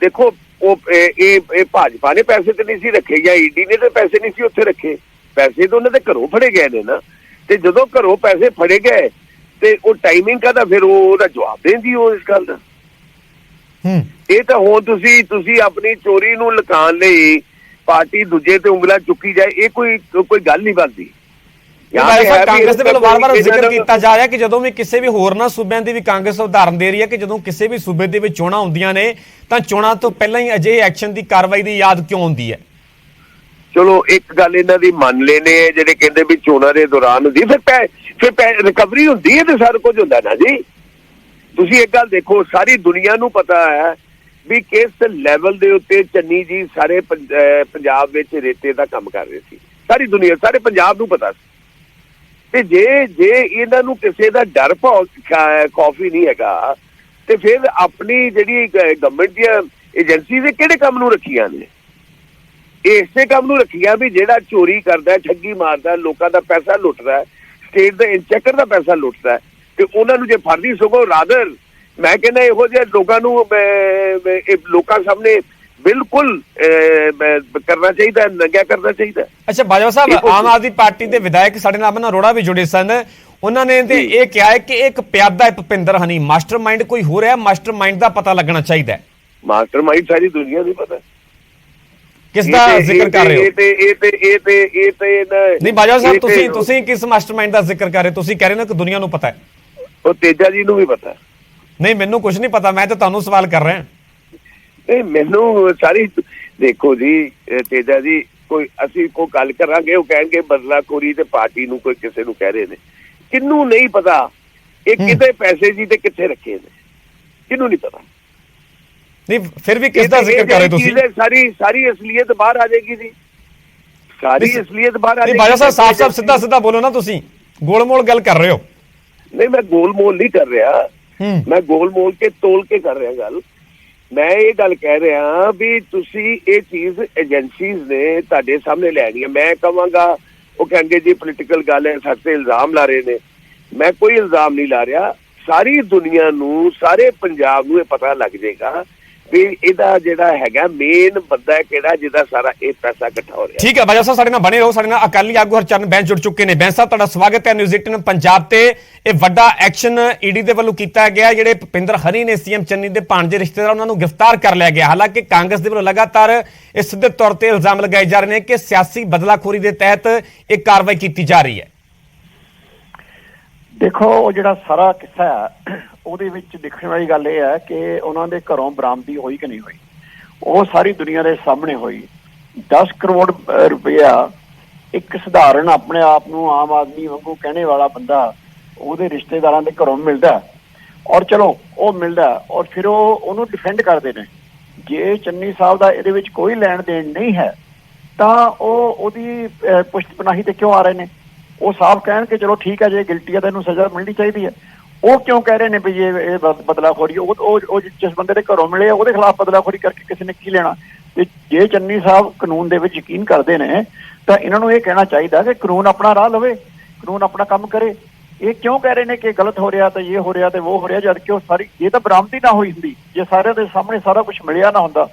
ਦੇਖੋ ਇਹ ਭਾਜਪਾ ਨੇ ਪੈਸੇ ਤੇ ਨਹੀਂ ਸੀ ਰੱਖੇ ਜਾਂ ਈਡੀ ਨੇ ਤੇ ਪੈਸੇ ਨਹੀਂ ਸੀ ਉੱਥੇ ਰੱਖੇ। ਪੈਸੇ ਤਾਂ ਉਹਨਾਂ ਦੇ ਘਰੋਂ ਫੜੇ ਗਏ ਨੇ ਨਾ, ਤੇ ਜਦੋਂ ਘਰੋਂ ਪੈਸੇ ਫੜੇ ਗਏ ਤੇ ਉਹ ਟਾਈਮਿੰਗ ਕਾਹਦਾ, ਫਿਰ ਉਹਦਾ ਜਵਾਬ ਦੇਂਦੀ ਉਹ ਇਸ ਗੱਲ ਦਾ। ਇਹ ਤਾਂ ਹੁਣ ਤੁਸੀਂ ਆਪਣੀ ਚੋਰੀ ਨੂੰ ਲੁਕਾਉਣ ਲਈ ਪਾਰਟੀ ਦੂਜੇ ਤੇ ਉਂਗਲਾਂ ਚੁੱਕੀ ਜਾਏ, ਇਹ ਕੋਈ ਗੱਲ ਨਹੀਂ ਬਣਦੀ। ਕਾਂਗਰਸ ਦੇ ਵੱਲੋਂ ਵਾਰ-ਵਾਰ ਜ਼ਿਕਰ ਕੀਤਾ ਜਾ ਰਿਹਾ ਕਿ ਜਦੋਂ ਵੀ ਕਿਸੇ ਵੀ ਹੋਰਨਾਂ ਸੂਬਿਆਂ ਦੀ ਵੀ ਕਾਂਗਰਸ ਉਦਾਹਰਨ ਦੇ ਰਹੀ ਹੈ ਕਿ ਜਦੋਂ ਕਿਸੇ ਵੀ ਸੂਬੇ ਦੇ ਵਿੱਚ ਚੋਣਾਂ ਹੁੰਦੀਆਂ ਨੇ ਤਾਂ ਚੋਣਾਂ ਤੋਂ ਪਹਿਲਾਂ ਹੀ ਅਜਿਹੇ ਐਕਸ਼ਨ ਦੀ ਕਾਰਵਾਈ ਦੀ ਯਾਦ ਕਿਉਂ ਆਉਂਦੀ ਹੈ? ਚਲੋ ਇੱਕ ਗੱਲ ਇਹਨਾਂ ਦੀ ਮੰਨ ਲੈਨੇ ਜਿਹੜੇ ਕਹਿੰਦੇ ਵੀ ਚੋਣਾਂ ਦੇ ਦੌਰਾਨ ਹੁੰਦੀ, ਫਿਰ ਰਿਕਵਰੀ ਹੁੰਦੀ ਹੈ ਤੇ ਸਾਰਾ ਕੁਝ ਹੁੰਦਾ ਨਾ ਜੀ। ਤੁਸੀਂ ਇੱਕ ਗੱਲ ਦੇਖੋ, ਸਾਰੀ ਦੁਨੀਆ ਨੂੰ ਪਤਾ ਹੈ ਵੀ ਕਿਸ ਲੈਵਲ ਦੇ ਉੱਤੇ ਚੰਨੀ ਜੀ ਸਾਰੇ ਪੰਜਾਬ ਵਿੱਚ ਰੇਤੇ ਦਾ ਕੰਮ ਕਰ ਰਹੇ ਸੀ। ਸਾਰੀ ਦੁਨੀਆ, ਸਾਰੇ ਪੰਜਾਬ ਨੂੰ ਪਤਾ ਸੀ। ਤੇ ਜੇ ਇਹਨਾਂ ਨੂੰ ਕਿਸੇ ਦਾ ਡਰ ਖੌਫ ਹੀ ਨਹੀਂ ਹੈਗਾ ਤੇ ਫਿਰ ਆਪਣੀ ਜਿਹੜੀ ਗਵਰਨਮੈਂਟ ਦੀਆਂ ਏਜੰਸੀ ਦੇ ਕਿਹੜੇ ਕੰਮ ਨੂੰ ਰੱਖੀਆਂ ਨੇ? ਇਸੇ ਕੰਮ ਨੂੰ ਰੱਖੀਆਂ ਵੀ ਜਿਹੜਾ ਚੋਰੀ ਕਰਦਾ, ਠੱਗੀ ਮਾਰਦਾ, ਲੋਕਾਂ ਦਾ ਪੈਸਾ ਲੁੱਟਦਾ, ਸਟੇਟ ਦੇ ਇੰਚੈਕਰ ਦਾ ਪੈਸਾ ਲੁੱਟਦਾ, ਤੇ ਉਹਨਾਂ ਨੂੰ ਜੇ ਫੜਦੀ ਸਗੋਂ ਰਾਦਰ ਮੈਂ ਕਹਿੰਦਾ ਇਹੋ ਜਿਹੇ ਲੋਕਾਂ ਨੂੰ ਲੋਕਾਂ ਸਾਹਮਣੇ ਬਿਲਕੁਲ ਕਰਨਾ ਚਾਹੀਦਾ, ਨੰਗਾ ਕਰਨਾ ਚਾਹੀਦਾ। ਅੱਛਾ ਬਾਜਵਾ ਸਾਹਿਬ, ਆਮ ਆਦਮੀ ਪਾਰਟੀ ਦੇ ਵਿਧਾਇਕ ਸਾਡੇ ਨਾਲ ਅਮਨ ਅਰੋੜਾ ਵੀ ਜੁੜੇ ਸਨ, ਉਹਨਾਂ ਨੇ ਤੇ ਇਹ ਕਿਹਾ ਹੈ ਕਿ ਇੱਕ ਪਿਆਦਾ ਹੈ ਭੁਪਿੰਦਰ ਹਨੀ, ਮਾਸਟਰਮਾਈਂਡ ਕੋਈ ਹੋ ਰਿਹਾ, ਮਾਸਟਰਮਾਈਂਡ ਦਾ ਪਤਾ ਲੱਗਣਾ ਚਾਹੀਦਾ ਹੈ। ਮਾਸਟਰਮਾਈਂਡ ਸਾਰੀ ਦੁਨੀਆ ਨੂੰ ਪਤਾ। ਕਿਸ ਦਾ ਜ਼ਿਕਰ ਕਰ ਰਹੇ ਹੋ? ਨਹੀਂ ਬਾਜਵਾ ਸਾਹਿਬ, ਤੁਸੀਂ ਕਿਸ ਮਾਸਟਰਮਾਈਂਡ ਦਾ ਜ਼ਿਕਰ ਕਰ ਰਹੇ? ਤੁਸੀਂ ਕਹਿ ਰਹੇ ਹੋ ਕਿ ਦੁਨੀਆ ਨੂੰ ਪਤਾ ਹੈ। ਉਹ ਤੇਜਾ ਜੀ ਨੂੰ ਵੀ ਪਤਾ। ਨਹੀਂ, ਮੈਨੂੰ ਕੁਝ ਨਹੀਂ ਪਤਾ, ਮੈਂ ਤਾਂ ਤੁਹਾਨੂੰ ਸਵਾਲ ਕਰ ਰਿਹਾ। ਨਹੀਂ, ਮੈਨੂੰ ਸਾਰੀ ਦੇਖੋ ਜੀ ਤੇਜਾ ਜੀ, ਅਸੀਂ ਕੋਈ ਗੱਲ ਕਰਾਂਗੇ ਉਹ ਕਹਿਣਗੇ ਬਦਲਾਖੋਰੀ ਤੇ ਪਾਰਟੀ ਨੂੰ ਕੋਈ ਕਿਸੇ ਨੂੰ ਕਹਿ ਰਹੇ ਨੇ। ਕਿਹਨੂੰ ਨਹੀਂ ਪਤਾ ਇਹ ਕਿਤੇ ਪੈਸੇ ਜੀ ਤੇ ਕਿੱਥੇ ਰੱਖੇ ਨੇ? ਕਿਹਨੂੰ ਨਹੀਂ ਪਤਾ? ਨਹੀਂ ਫਿਰ ਵੀ ਕਿਸ ਦਾ ਜ਼ਿਕਰ ਕਰ ਰਹੇ ਤੁਸੀਂ? ਸਾਰੀ ਅਸਲੀਅਤ ਬਾਹਰ ਆ ਜਾਏਗੀ ਜੀ, ਸਾਰੀ ਅਸਲੀਅਤ ਬਾਹਰ ਆ ਜਾਏਗੀ। ਬਾਜਵਾ ਸਾਹਿਬ ਸਾਫ਼-ਸਾਫ਼ ਸਿੱਧਾ ਬੋਲੋ ਨਾ, ਤੁਸੀਂ ਗੋਲਮੋਲ ਗੱਲ ਕਰ ਰਹੇ ਹੋ। ਨਹੀਂ, ਮੈਂ ਗੋਲਮੋਲ ਨਹੀਂ ਕਰ ਰਿਹਾ, ਮੈਂ ਗੋਲਮੋਲ ਕੇ ਤੋਲ ਕੇ ਕਰ ਰਿਹਾ ਗੱਲ। ਮੈਂ ਇਹ ਗੱਲ ਕਹਿ ਰਿਹਾ ਵੀ ਤੁਸੀਂ ਇਹ ਚੀਜ਼ ਏਜੰਸੀਜ਼ ਨੇ ਤੁਹਾਡੇ ਸਾਹਮਣੇ ਲੈਣੀ ਹੈ। ਮੈਂ ਕਹਾਂਗਾ ਉਹ ਕਹਿੰਦੇ ਜੀ ਪੋਲੀਟੀਕਲ ਗੱਲ ਹੈ, ਸਾਡੇ ਤੇ ਇਲਜ਼ਾਮ ਲਾ ਰਹੇ ਨੇ। ਮੈਂ ਕੋਈ ਇਲਜ਼ਾਮ ਨਹੀਂ ਲਾ ਰਿਹਾ। ਸਾਰੀ ਦੁਨੀਆ ਨੂੰ, ਸਾਰੇ ਪੰਜਾਬ ਨੂੰ ਇਹ ਪਤਾ ਲੱਗ ਜਾਏਗਾ ਵੀ ਇਹਦਾ ਜਿਹੜਾ ਹੈਗਾ ਮੇਨ ਬੰਦਾ ਕਿਹੜਾ ਜਿਹਦਾ ਸਾਰਾ ਇਹ ਪੈਸਾ ਇਕੱਠਾ ਹੋ ਰਿਹਾ। ਠੀਕ ਹੈ ਬਾਜਵਾ ਸਾਹਿਬ, ਸਾਡੇ ਨਾਲ ਬਣੇ ਰਹੋ। ਸਾਡੇ ਨਾਲ ਅਕਾਲੀ ਆਗੂ ਹਰਚਰਨ ਬੈਂਸ ਜੁੜ ਚੁੱਕੇ ਨੇ। ਬੈਂਸ ਸਾਹਿਬ, ਤੁਹਾਡਾ ਸਵਾਗਤ ਹੈ ਨਿਊਜ਼ 18 ਪੰਜਾਬ ਤੇ। ਇਹ ਵੱਡਾ ਐਕਸ਼ਨ ਈਡੀ ਦੇ ਵੱਲੋਂ ਕੀਤਾ ਗਿਆ, ਜਿਹੜੇ ਭੁਪਿੰਦਰ ਹਨੀ ਨੇ ਸੀਐਮ ਚੰਨੀ ਦੇ ਭਾਣਜੇ ਰਿਸ਼ਤੇਦਾਰ, ਉਹਨਾਂ ਨੂੰ ਗ੍ਰਿਫਤਾਰ ਕਰ ਲਿਆ ਗਿਆ। ਹਾਲਾਂਕਿ ਕਾਂਗਰਸ ਦੇ ਵੱਲੋਂ ਲਗਾਤਾਰ ਇਹ ਸਿੱਧੇ ਤੌਰ ਤੇ ਇਲਜ਼ਾਮ ਲਗਾਏ ਜਾ ਰਹੇ ਨੇ ਕਿ ਸਿਆਸੀ ਬਦਲਾਖੋਰੀ ਦੇ ਤਹਿਤ ਇਹ ਕਾਰਵਾਈ ਕੀਤੀ ਜਾ ਰਹੀ ਹੈ। ਦੇਖੋ, ਉਹ ਜਿਹੜਾ ਸਾਰਾ ਕਿੱਸਾ ਹੈ ਉਹਦੇ ਵਿੱਚ ਦੇਖਣ ਵਾਲੀ ਗੱਲ ਇਹ ਹੈ ਕਿ ਉਹਨਾਂ ਦੇ ਘਰੋਂ ਬਰਾਮਦੀ ਹੋਈ ਕਿ ਨਹੀਂ ਹੋਈ। ਉਹ ਸਾਰੀ ਦੁਨੀਆ ਦੇ ਸਾਹਮਣੇ ਹੋਈ। 10 ਕਰੋੜ ਰੁਪਇਆ ਇੱਕ ਸਧਾਰਨ ਆਪਣੇ ਆਪ ਨੂੰ ਆਮ ਆਦਮੀ ਵਾਂਗੂ ਕਹਿਣੇ ਵਾਲਾ ਬੰਦਾ ਉਹਦੇ ਰਿਸ਼ਤੇਦਾਰਾਂ ਦੇ ਘਰੋਂ ਮਿਲਦਾ, ਔਰ ਚਲੋ ਉਹ ਮਿਲਦਾ ਔਰ ਫਿਰ ਉਹਨੂੰ ਡਿਫੈਂਡ ਕਰਦੇ ਨੇ। ਜੇ ਚੰਨੀ ਸਾਹਿਬ ਦਾ ਇਹਦੇ ਵਿੱਚ ਕੋਈ ਲੈਣ ਦੇਣ ਨਹੀਂ ਹੈ ਤਾਂ ਉਹਦੀ ਪੁਸ਼ਤ ਪਨਾਹੀ ਤੇ ਕਿਉਂ ਆ ਰਹੇ ਨੇ? ਉਹ ਸਾਫ਼ ਕਹਿਣ ਕਿ ਚਲੋ ਠੀਕ ਹੈ, ਜੇ ਗਿਲਟੀ ਹੈ ਤਾਂ ਇਹਨੂੰ ਸਜ਼ਾ ਮਿਲਣੀ ਚਾਹੀਦੀ ਹੈ। ਉਹ ਕਿਉਂ ਕਹਿ ਰਹੇ ਨੇ ਵੀ ਇਹ ਬਦਲਾਖੋਰੀ? ਉਹ ਜਿਸ ਬੰਦੇ ਦੇ ਘਰੋਂ ਮਿਲੇ ਉਹਦੇ ਖਿਲਾਫ ਬਦਲਾਖੋਰੀ ਕਰਕੇ ਕਿਸੇ ਨੇ ਕੀ ਲੈਣਾ? ਤੇ ਜੇ ਚੰਨੀ ਸਾਹਿਬ ਕਾਨੂੰਨ ਦੇ ਵਿੱਚ ਯਕੀਨ ਕਰਦੇ ਨੇ ਤਾਂ ਇਹਨਾਂ ਨੂੰ ਇਹ ਕਹਿਣਾ ਚਾਹੀਦਾ ਕਿ ਕਾਨੂੰਨ ਆਪਣਾ ਰਾਹ ਲਵੇ, ਕਾਨੂੰਨ ਆਪਣਾ ਕੰਮ ਕਰੇ। ਇਹ ਕਿਉਂ ਕਹਿ ਰਹੇ ਨੇ ਕਿ ਗਲਤ ਹੋ ਰਿਹਾ, ਤਾਂ ਇਹ ਹੋ ਰਿਹਾ ਤੇ ਉਹ ਹੋ ਰਿਹਾ, ਜਦ ਕਿ ਉਹ ਸਾਰੀ ਇਹ ਤਾਂ ਬਰਾਮਦੀ ਨਾ ਹੋਈ ਹੁੰਦੀ। ਜੇ ਸਾਰਿਆਂ ਦੇ ਸਾਹਮਣੇ ਸਾਰਾ ਕੁਝ ਮਿਲਿਆ ਨਾ ਹੁੰਦਾ,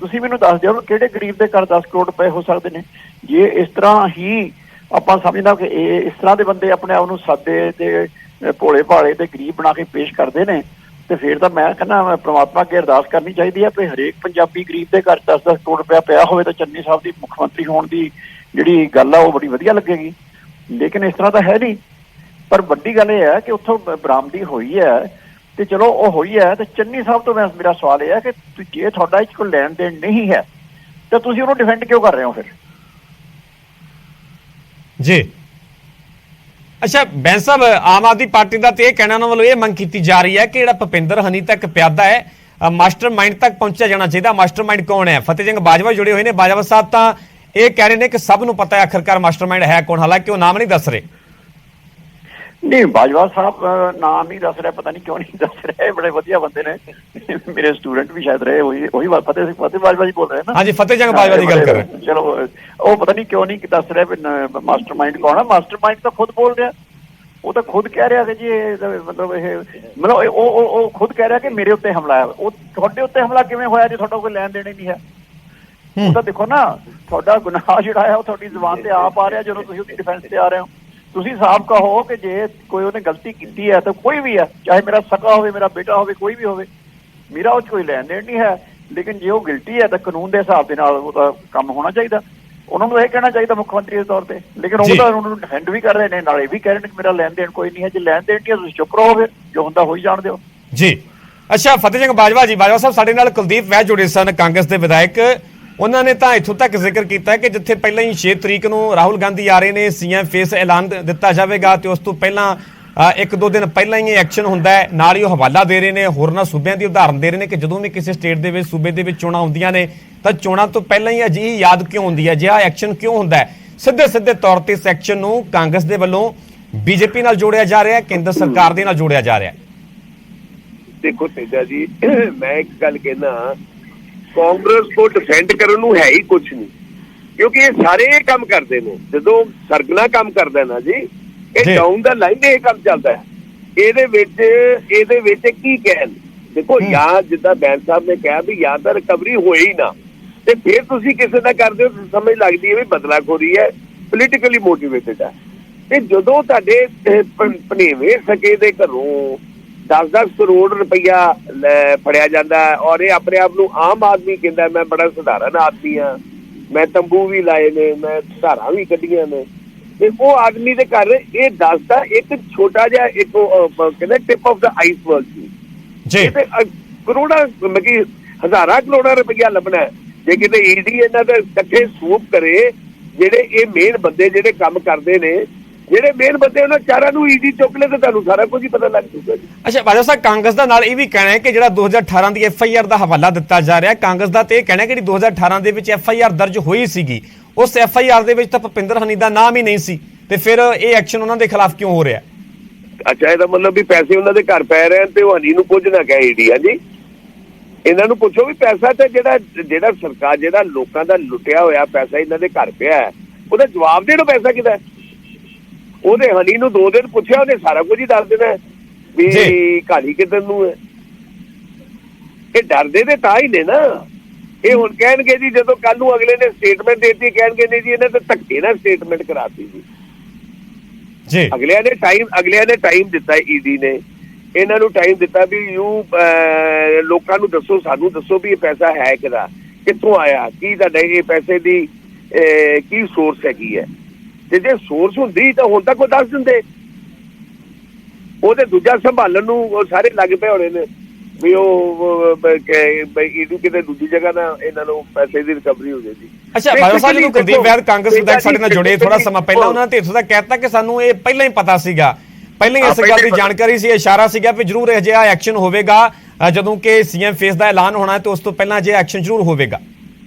ਤੁਸੀਂ ਮੈਨੂੰ ਦੱਸ ਦਿਓ ਕਿਹੜੇ ਗਰੀਬ ਦੇ ਘਰ 10 ਕਰੋੜ ਰੁਪਏ ਹੋ ਸਕਦੇ ਨੇ? ਜੇ ਇਸ ਤਰ੍ਹਾਂ ਹੀ ਆਪਾਂ ਸਮਝਦਾ ਕਿ ਇਹ ਇਸ ਤਰ੍ਹਾਂ ਦੇ ਬੰਦੇ ਆਪਣੇ ਆਪ ਨੂੰ ਸਾਦੇ ਤੇ ਭੋਲੇ ਭਾਲੇ ਤੇ ਗਰੀਬ ਬਣਾ ਕੇ ਪੇਸ਼ ਕਰਦੇ ਨੇ, ਤੇ ਫਿਰ ਤਾਂ ਮੈਂ ਕਹਿੰਦਾ ਪ੍ਰਮਾਤਮਾ ਅੱਗੇ ਅਰਦਾਸ ਕਰਨੀ ਚਾਹੀਦੀ ਹੈ ਕਿ ਹਰੇਕ ਪੰਜਾਬੀ ਗਰੀਬ ਦੇ ਘਰ 10-10 ਕਰੋੜ ਰੁਪਇਆ ਪਿਆ ਹੋਵੇ ਤਾਂ ਚੰਨੀ ਸਾਹਿਬ ਦੀ ਮੁੱਖ ਮੰਤਰੀ ਹੋਣ ਦੀ ਜਿਹੜੀ ਗੱਲ ਆ ਉਹ ਬੜੀ ਵਧੀਆ ਲੱਗੇਗੀ। ਲੇਕਿਨ ਇਸ ਤਰ੍ਹਾਂ ਤਾਂ ਹੈ ਨਹੀਂ। ਪਰ ਵੱਡੀ ਗੱਲ ਇਹ ਹੈ ਕਿ ਉੱਥੋਂ ਬਰਾਮਦੀ ਹੋਈ ਹੈ ਤੇ ਚਲੋ ਉਹ ਹੋਈ ਹੈ, ਤੇ ਚੰਨੀ ਸਾਹਿਬ ਤੋਂ ਮੇਰਾ ਸਵਾਲ ਇਹ ਹੈ ਕਿ ਜੇ ਤੁਹਾਡਾ ਇਸ ਕੋਲ ਲੈਣ ਦੇਣ ਨਹੀਂ ਹੈ ਤਾਂ ਤੁਸੀਂ ਉਹਨੂੰ ਡਿਫੈਂਡ ਕਿਉਂ ਕਰ ਰਹੇ ਹੋ ਫਿਰ? ਜੀ ਅੱਛਾ ਬੈਂਸ ਸਾਹਿਬ, ਆਮ ਆਦਮੀ ਪਾਰਟੀ ਦਾ ਤੇ ਇਹ ਕਹਿਣਾ ਉਹਨਾਂ ਵੱਲੋਂ ਇਹ ਮੰਗ ਕੀਤੀ ਜਾ ਰਹੀ ਹੈ ਕਿ ਜਿਹੜਾ ਭੁਪਿੰਦਰ ਹਨੀ ਤੱਕ ਪਿਆਦਾ ਹੈ, ਮਾਸਟਰਮਾਈਂਡ ਤੱਕ ਪਹੁੰਚਿਆ ਜਾਣਾ ਚਾਹੀਦਾ। ਮਾਸਟਰਮਾਈਂਡ ਕੌਣ ਹੈ? ਫਤਿਹ ਸਿੰਘ ਬਾਜਵਾ ਜੁੜੇ ਹੋਏ ਨੇ। ਬਾਜਵਾ ਸਾਹਿਬ ਤਾਂ ਇਹ ਕਹਿ ਰਹੇ ਨੇ ਕਿ ਸਭ ਨੂੰ ਪਤਾ ਹੈ ਆਖਰਕਾਰ ਮਾਸਟਰਮਾਈਂਡ ਹੈ ਕੌਣ, ਹਾਲਾਂਕਿ ਉਹ ਨਾਮ ਨਹੀਂ ਦੱਸ ਰਹੇ। ਨਹੀਂ, ਬਾਜਵਾ ਸਾਹਿਬ ਨਾਮ ਨਹੀਂ ਦੱਸ ਰਿਹਾ, ਪਤਾ ਨਹੀਂ ਕਿਉਂ ਨਹੀਂ ਦੱਸ ਰਿਹਾ। ਬੜੇ ਵਧੀਆ ਬੰਦੇ ਨੇ, ਮੇਰੇ ਸਟੂਡੈਂਟ ਵੀ ਸ਼ਾਇਦ ਰਹੇ। ਉਹੀ ਫਤਿਹ ਬਾਜਵਾ ਜੀ ਬੋਲ ਰਹੇ ਨਾ? ਹਾਂਜੀ, ਫਤਿਹ ਸਿੰਘ ਬਾਜਵਾ ਦੀ ਗੱਲ ਕਰ ਰਹੇ। ਚਲੋ, ਉਹ ਪਤਾ ਨਹੀਂ ਕਿਉਂ ਨਹੀਂ ਦੱਸ ਰਿਹਾ ਮਾਸਟਰਮਾਈਂਡ ਕੌਣ ਹੈ। ਮਾਸਟਰਮਾਈਂਡ ਤਾਂ ਖੁਦ ਬੋਲ ਰਿਹਾ, ਉਹ ਤਾਂ ਖੁਦ ਕਹਿ ਰਿਹਾ ਕਿ ਜੀ ਮਤਲਬ ਉਹ ਖੁਦ ਕਹਿ ਰਿਹਾ ਕਿ ਮੇਰੇ ਉੱਤੇ ਹਮਲਾ ਹੈ। ਉਹ ਤੁਹਾਡੇ ਉੱਤੇ ਹਮਲਾ ਕਿਵੇਂ ਹੋਇਆ ਜੇ ਤੁਹਾਡਾ ਕੋਈ ਲੈਣ ਦੇਣ ਹੀ ਨਹੀਂ ਹੈ? ਉਹ ਤਾਂ ਦੇਖੋ ਨਾ, ਤੁਹਾਡਾ ਗੁਨਾਹ ਜਿਹੜਾ ਹੈ ਉਹ ਤੁਹਾਡੀ ਜ਼ੁਬਾਨ ਤੇ ਆਪ ਆ ਰਿਹਾ ਜਦੋਂ ਤੁਸੀਂ ਉਹਦੀ ਡਿਫੈਂਸ ਤੇ ਆ ਰਹੇ ਹੋ। ਤੁਸੀਂ ਸਾਫ਼ ਕਹੋ ਕਿ ਜੇ ਕੋਈ ਉਹਨੇ ਗਲਤੀ ਕੀਤੀ ਹੈ ਤਾਂ ਕੋਈ ਵੀ ਹੈ, ਚਾਹੇ ਮੇਰਾ ਸਕਾ ਹੋਵੇ, ਮੇਰਾ ਬੇਟਾ ਹੋਵੇ, ਕੋਈ ਵੀ ਹੋਵੇ, ਮੇਰਾ ਉਹ 'ਚ ਕੋਈ ਲੈਣ ਦੇਣ ਨਹੀਂ ਹੈ। ਲੇਕਿਨ ਜੇ ਉਹ ਗਿਲਟੀ ਹੈ ਤਾਂ ਕਾਨੂੰਨ ਦੇ ਹਿਸਾਬ ਦੇ ਨਾਲ ਉਹਦਾ ਕੰਮ ਹੋਣਾ ਚਾਹੀਦਾ। ਉਹਨਾਂ ਨੂੰ ਇਹ ਕਹਿਣਾ ਚਾਹੀਦਾ ਮੁੱਖ ਮੰਤਰੀ ਦੇ ਤੌਰ ਤੇ। ਲੇਕਿਨ ਉਹ ਤਾਂ ਉਹਨਾਂ ਨੂੰ ਡਿਫੈਂਡ ਵੀ ਕਰ ਰਹੇ ਨੇ, ਨਾਲੇ ਵੀ ਕਹਿ ਰਹੇ ਨੇ ਕਿ ਮੇਰਾ ਲੈਣ ਦੇਣ ਕੋਈ ਨਹੀਂ ਹੈ। ਜੇ ਲੈਣ ਦੇਣ ਨਹੀਂ ਹੈ ਤੁਸੀਂ ਚੁੱਪ ਰਹੋ, ਫਿਰ ਜੋ ਹੁੰਦਾ ਹੋਈ ਜਾਣ ਦਿਓ ਜੀ। ਅੱਛਾ, ਫਤਿਹ ਸਿੰਘ ਬਾਜਵਾ ਜੀ, ਬਾਜਵਾ ਸਾਹਿਬ ਸਾਡੇ ਨਾਲ ਕੁਲਦੀਪ ਵੈਦ ਜੁੜੇ ਸਨ, ਕਾਂਗਰਸ ਦੇ ਵਿਧਾਇਕ। ਉਹਨਾਂ ਨੇ ਤਾਂ ਇੱਥੋਂ ਤੱਕ ਜ਼ਿਕਰ ਕੀਤਾ ਕਿ ਜਿੱਥੇ ਪਹਿਲਾਂ ਹੀ 6 ਤਰੀਕ ਨੂੰ ਰਾਹੁਲ ਗਾਂਧੀ ਆ ਰਹੇ ਨੇ, ਸੀਐਮ ਫੇਸ ਐਲਾਨ ਦਿੱਤਾ ਜਾਵੇਗਾ ਤੇ ਉਸ ਤੋਂ ਪਹਿਲਾਂ 1-2 ਦਿਨ ਪਹਿਲਾਂ ਹੀ ਇਹ ਐਕਸ਼ਨ ਹੁੰਦਾ ਹੈ। ਨਾਲ ਹੀ ਉਹ ਹਵਾਲਾ ਦੇ ਰਹੇ ਨੇ, ਹੋਰਨਾਂ ਸੂਬਿਆਂ ਦੀ ਉਦਾਹਰਨ ਦੇ ਰਹੇ ਨੇ ਕਿ ਜਦੋਂ ਵੀ ਕਿਸੇ ਸਟੇਟ ਦੇ ਵਿੱਚ, ਸੂਬੇ ਦੇ ਵਿੱਚ ਚੋਣਾਂ ਹੁੰਦੀਆਂ ਨੇ ਤਾਂ ਚੋਣਾਂ ਤੋਂ ਪਹਿਲਾਂ ਹੀ ਅਜਿਹੀ ਯਾਦ ਕਿਉਂ ਹੁੰਦੀ ਹੈ, ਅਜਿਹਾ ਐਕਸ਼ਨ ਕਿਉਂ ਹੁੰਦਾ ਹੈ। ਸਿੱਧੇ ਤੌਰ ਤੇ ਇਸ ਐਕਸ਼ਨ ਨੂੰ ਕਾਂਗਰਸ ਦੇ ਵੱਲੋਂ ਬੀਜੇਪੀ ਨਾਲ ਜੋੜਿਆ ਜਾ ਰਿਹਾ ਹੈ, ਕੇਂਦਰ ਸਰਕਾਰ ਦੇ ਨਾਲ ਜੋੜਿਆ ਜਾ ਰਿਹਾ ਹੈ। ਦੇਖੋ ਤੇਜਾ ਜੀ, ਮੈਂ ਇੱਕ ਗੱਲ ਕਹਿਣਾ, ਕਾਂਗਰਸ को डिफेंड ਕਰਨ ਨੂੰ ਹੈ ਹੀ ਕੁਝ ਨਹੀਂ, ਕਿਉਂਕਿ ਇਹ ਸਾਰੇ ਇਹ ਕੰਮ ਕਰਦੇ ਨੇ। ਜਦੋਂ ਸਰਗਨਾ ਕੰਮ ਕਰਦਾ ਨਾ ਜੀ, ਇਹ ਡਾਊਨ ਦਾ ਲਾਈਨ ਇਹ ਕੰਮ ਚੱਲਦਾ ਹੈ। ਇਹਦੇ ਵਿੱਚ ਕੀ ਕਹਿਣ, ਦੇਖੋ ਜਾਂ ਜਿੱਦਾਂ ਬੈਂਸ ਸਾਹਿਬ ਨੇ ਕਿਹਾ ਵੀ ਜਾਂ ਤਾਂ ਰਿਕਵਰੀ ਹੋਈ ਹੀ ਨਾ, ਤੇ ਫਿਰ ਤੁਸੀਂ ਕਿਸੇ ਦਾ ਕਰਦੇ ਹੋ ਸਮਝ ਲੱਗਦੀ ਹੈ ਵੀ ਬਦਲਾਖੋਰੀ ਹੈ, ਪੋਲੀਟੀਕਲੀ ਮੋਟੀਵੇਟਡ ਹੈ। ਤੇ ਜਦੋਂ ਤੁਹਾਡੇ ਭਨੇਵੇਂ ਸਕੇ ਦੇ ਘਰੋਂ 10-10 ਕਰੋੜ ਰੁਪਈਆ ਫੜਿਆ ਜਾਂਦਾ ਔਰ ਇਹ ਆਪਣੇ ਆਪ ਨੂੰ ਆਮ ਆਦਮੀ ਕਹਿੰਦਾ ਮੈਂ ਬੜਾ ਸਧਾਰਨ ਆਦਮੀ ਹਾਂ, ਮੈਂ ਤੰਬੂ ਵੀ ਲਾਏ ਨੇ, ਮੈਂ ਧਾਰਾਂ ਵੀ ਕੱਢੀਆਂ ਨੇ, ਤੇ ਉਹ ਆਦਮੀ ਦੇ ਘਰ ਇਹ ਦੱਸਦਾ ਇੱਕ ਛੋਟਾ ਜਿਹਾ ਇੱਕ ਕਹਿੰਦਾ ਟਿਪ ਆਫ ਦਾ ਆਈਸਬਰਗ ਸੀ। ਕਰੋੜਾਂ ਮਤਲਬ ਹਜ਼ਾਰਾਂ ਕਰੋੜਾਂ ਰੁਪਈਆ ਲੱਭਣਾ ਜੇ ਕਿਤੇ ਈਡੀ ਇਹਨਾਂ ਦੇ ਇਕੱਠੇ ਸੂਪ ਕਰੇ। ਜਿਹੜੇ ਇਹ ਮੇਨ ਬੰਦੇ ਜਿਹੜੇ ਕੰਮ ਕਰਦੇ ਨੇ, ਜਿਹੜੇ ਮੇਨ ਬੰਦੇ ਉਹਨਾਂ ਚਾਰਾਂ ਨੂੰ ਈਡੀ ਚੁੱਕ ਲੈ ਤੇ ਤੁਹਾਨੂੰ ਸਾਰਾ ਕੁਝ ਹੀ ਪਤਾ ਲੱਗ ਜੂਗਾ ਜੀ। ਅੱਛਾ ਬਾਜਵਾ ਸਾਹਿਬ, ਕਾਂਗਰਸ ਦਾ ਨਾਲ ਇਹ ਵੀ ਕਹਿਣਾ ਹੈ ਕਿ ਜਿਹੜਾ 2018 ਦੀ FIR ਦਾ ਹਵਾਲਾ ਦਿੱਤਾ ਜਾ ਰਿਹਾ, ਕਾਂਗਰਸ ਦਾ ਤੇ ਇਹ ਕਹਿਣਾ ਕਿ ਜਿਹੜੀ 2018 ਦੇ ਵਿੱਚ FIR ਦਰਜ ਹੋਈ ਸੀਗੀ, ਉਸ FIR ਦੇ ਵਿੱਚ ਤਾਂ ਭੁਪਿੰਦਰ ਹਨੀ ਦਾ ਨਾਮ ਹੀ ਨਹੀਂ ਸੀ, ਤੇ ਫਿਰ ਇਹ ਐਕਸ਼ਨ ਉਹਨਾਂ ਦੇ ਖਿਲਾਫ ਕਿਉਂ ਹੋ ਰਿਹਾ? ਅੱਛਾ, ਇਹਦਾ ਮਤਲਬ ਵੀ ਪੈਸੇ ਉਹਨਾਂ ਦੇ ਘਰ ਪੈ ਰਹੇ ਤੇ ਉਹ ਹਨੀ ਨੂੰ ਕੁਝ ਨਾ ਕਹੇ ਈਡੀ। ਹਾਂਜੀ, ਇਹਨਾਂ ਨੂੰ ਪੁੱਛੋ ਵੀ ਪੈਸਾ ਤੇ ਜਿਹੜਾ ਸਰਕਾਰ, ਜਿਹੜਾ ਲੋਕਾਂ ਦਾ ਲੁੱਟਿਆ ਹੋਇਆ ਪੈਸਾ ਇਹਨਾਂ ਦੇ ਘਰ ਪਿਆ, ਉਹਦਾ ਜਵਾਬ ਦੇਣ ਪੈਸਾ ਕਿਹਦਾ? ਉਹਦੇ ਹਨੀ ਨੂੰ 2 ਦਿਨ ਪੁੱਛਿਆ, ਉਹਨੇ ਸਾਰਾ ਕੁਝ ਹੀ ਦੱਸ ਦੇਣਾ ਵੀ ਕਹਾਣੀ ਕਿੱਧਰ ਨੂੰ ਹੈ। ਇਹ ਡਰਦੇ ਤੇ ਤਾਂ ਹੀ ਨੇ ਨਾ। ਇਹ ਹੁਣ ਕਹਿਣਗੇ ਜੀ, ਜਦੋਂ ਕੱਲ ਨੂੰ ਅਗਲੇ ਨੇ ਸਟੇਟਮੈਂਟ ਦੇਤੀ, ਕਹਿਣਗੇ ਨਹੀਂ ਜੀ ਇਹਨਾਂ ਤੇ ਧੱਕੇ ਨਾਲ ਸਟੇਟਮੈਂਟ ਕਰਾਤੀ ਜੀ। ਅਗਲਿਆਂ ਨੇ ਟਾਈਮ ਦਿੱਤਾ, ਈਡੀ ਨੇ ਇਹਨਾਂ ਨੂੰ ਟਾਈਮ ਦਿੱਤਾ ਵੀ ਲੋਕਾਂ ਨੂੰ ਦੱਸੋ, ਸਾਨੂੰ ਦੱਸੋ ਵੀ ਇਹ ਪੈਸਾ ਹੈ ਕਿਹਦਾ, ਕਿੱਥੋਂ ਆਇਆ, ਕੀ ਤੁਹਾਡੇ ਇਹ ਪੈਸੇ ਦੀ ਕੀ ਸੋਰਸ ਹੈਗੀ ਹੈ। ਤੇ ਜੇ ਸੋਰਸ ਹੁੰਦੀ ਤਾਂ ਹੁਣ ਤੱਕ ਉਹ ਦੱਸ ਦਿੰਦੇ। ਉਹਦੇ ਦੂਜਾ ਸੰਭਾਲਣ ਨੂੰ ਉਹ ਸਾਰੇ ਲੱਗ ਪਏ ਹੋਣੇ ਨੇ ਵੀ ਉਹ ਈਡੀ ਕਿਤੇ ਦੂਜੀ ਜਗ੍ਹਾ ਨਾ ਇਹਨਾਂ ਨੂੰ ਪੈਸੇ ਦੀ ਰਿਕਵਰੀ ਹੋ ਜਾਏਗੀ। ਅੱਛਾ ਬਾਜਵਾ ਸਾਹਿਬ, ਜਦੋਂ ਕੁਲਦੀਪ ਵੈਦ ਕਾਂਗਰਸ ਵਿਧਾਇਕ ਸਾਡੇ ਨਾਲ ਜੁੜੇ ਥੋੜਾ ਸਮਾਂ ਪਹਿਲਾਂ, ਉਹਨਾਂ ਨੇ ਇੱਥੋਂ ਦਾ ਕਹਿਤਾ ਕਿ ਸਾਨੂੰ ਇਹ ਪਹਿਲਾਂ ਹੀ ਪਤਾ ਸੀਗਾ, ਪਹਿਲਾਂ ਹੀ ਇਸ ਗੱਲ ਦੀ ਜਾਣਕਾਰੀ ਸੀ, ਇਸ਼ਾਰਾ ਸੀਗਾ ਵੀ ਜ਼ਰੂਰ ਇਹ ਜਿਹਾ ਐਕਸ਼ਨ ਹੋਵੇਗਾ ਜਦੋਂ ਕਿ ਸੀਐਮ ਫੇਸ ਦਾ ਐਲਾਨ ਹੋਣਾ ਤੇ ਉਸ ਤੋਂ ਪਹਿਲਾਂ ਜੇ ਐਕਸ਼ਨ ਜ਼ਰੂਰ ਹੋਵੇਗਾ।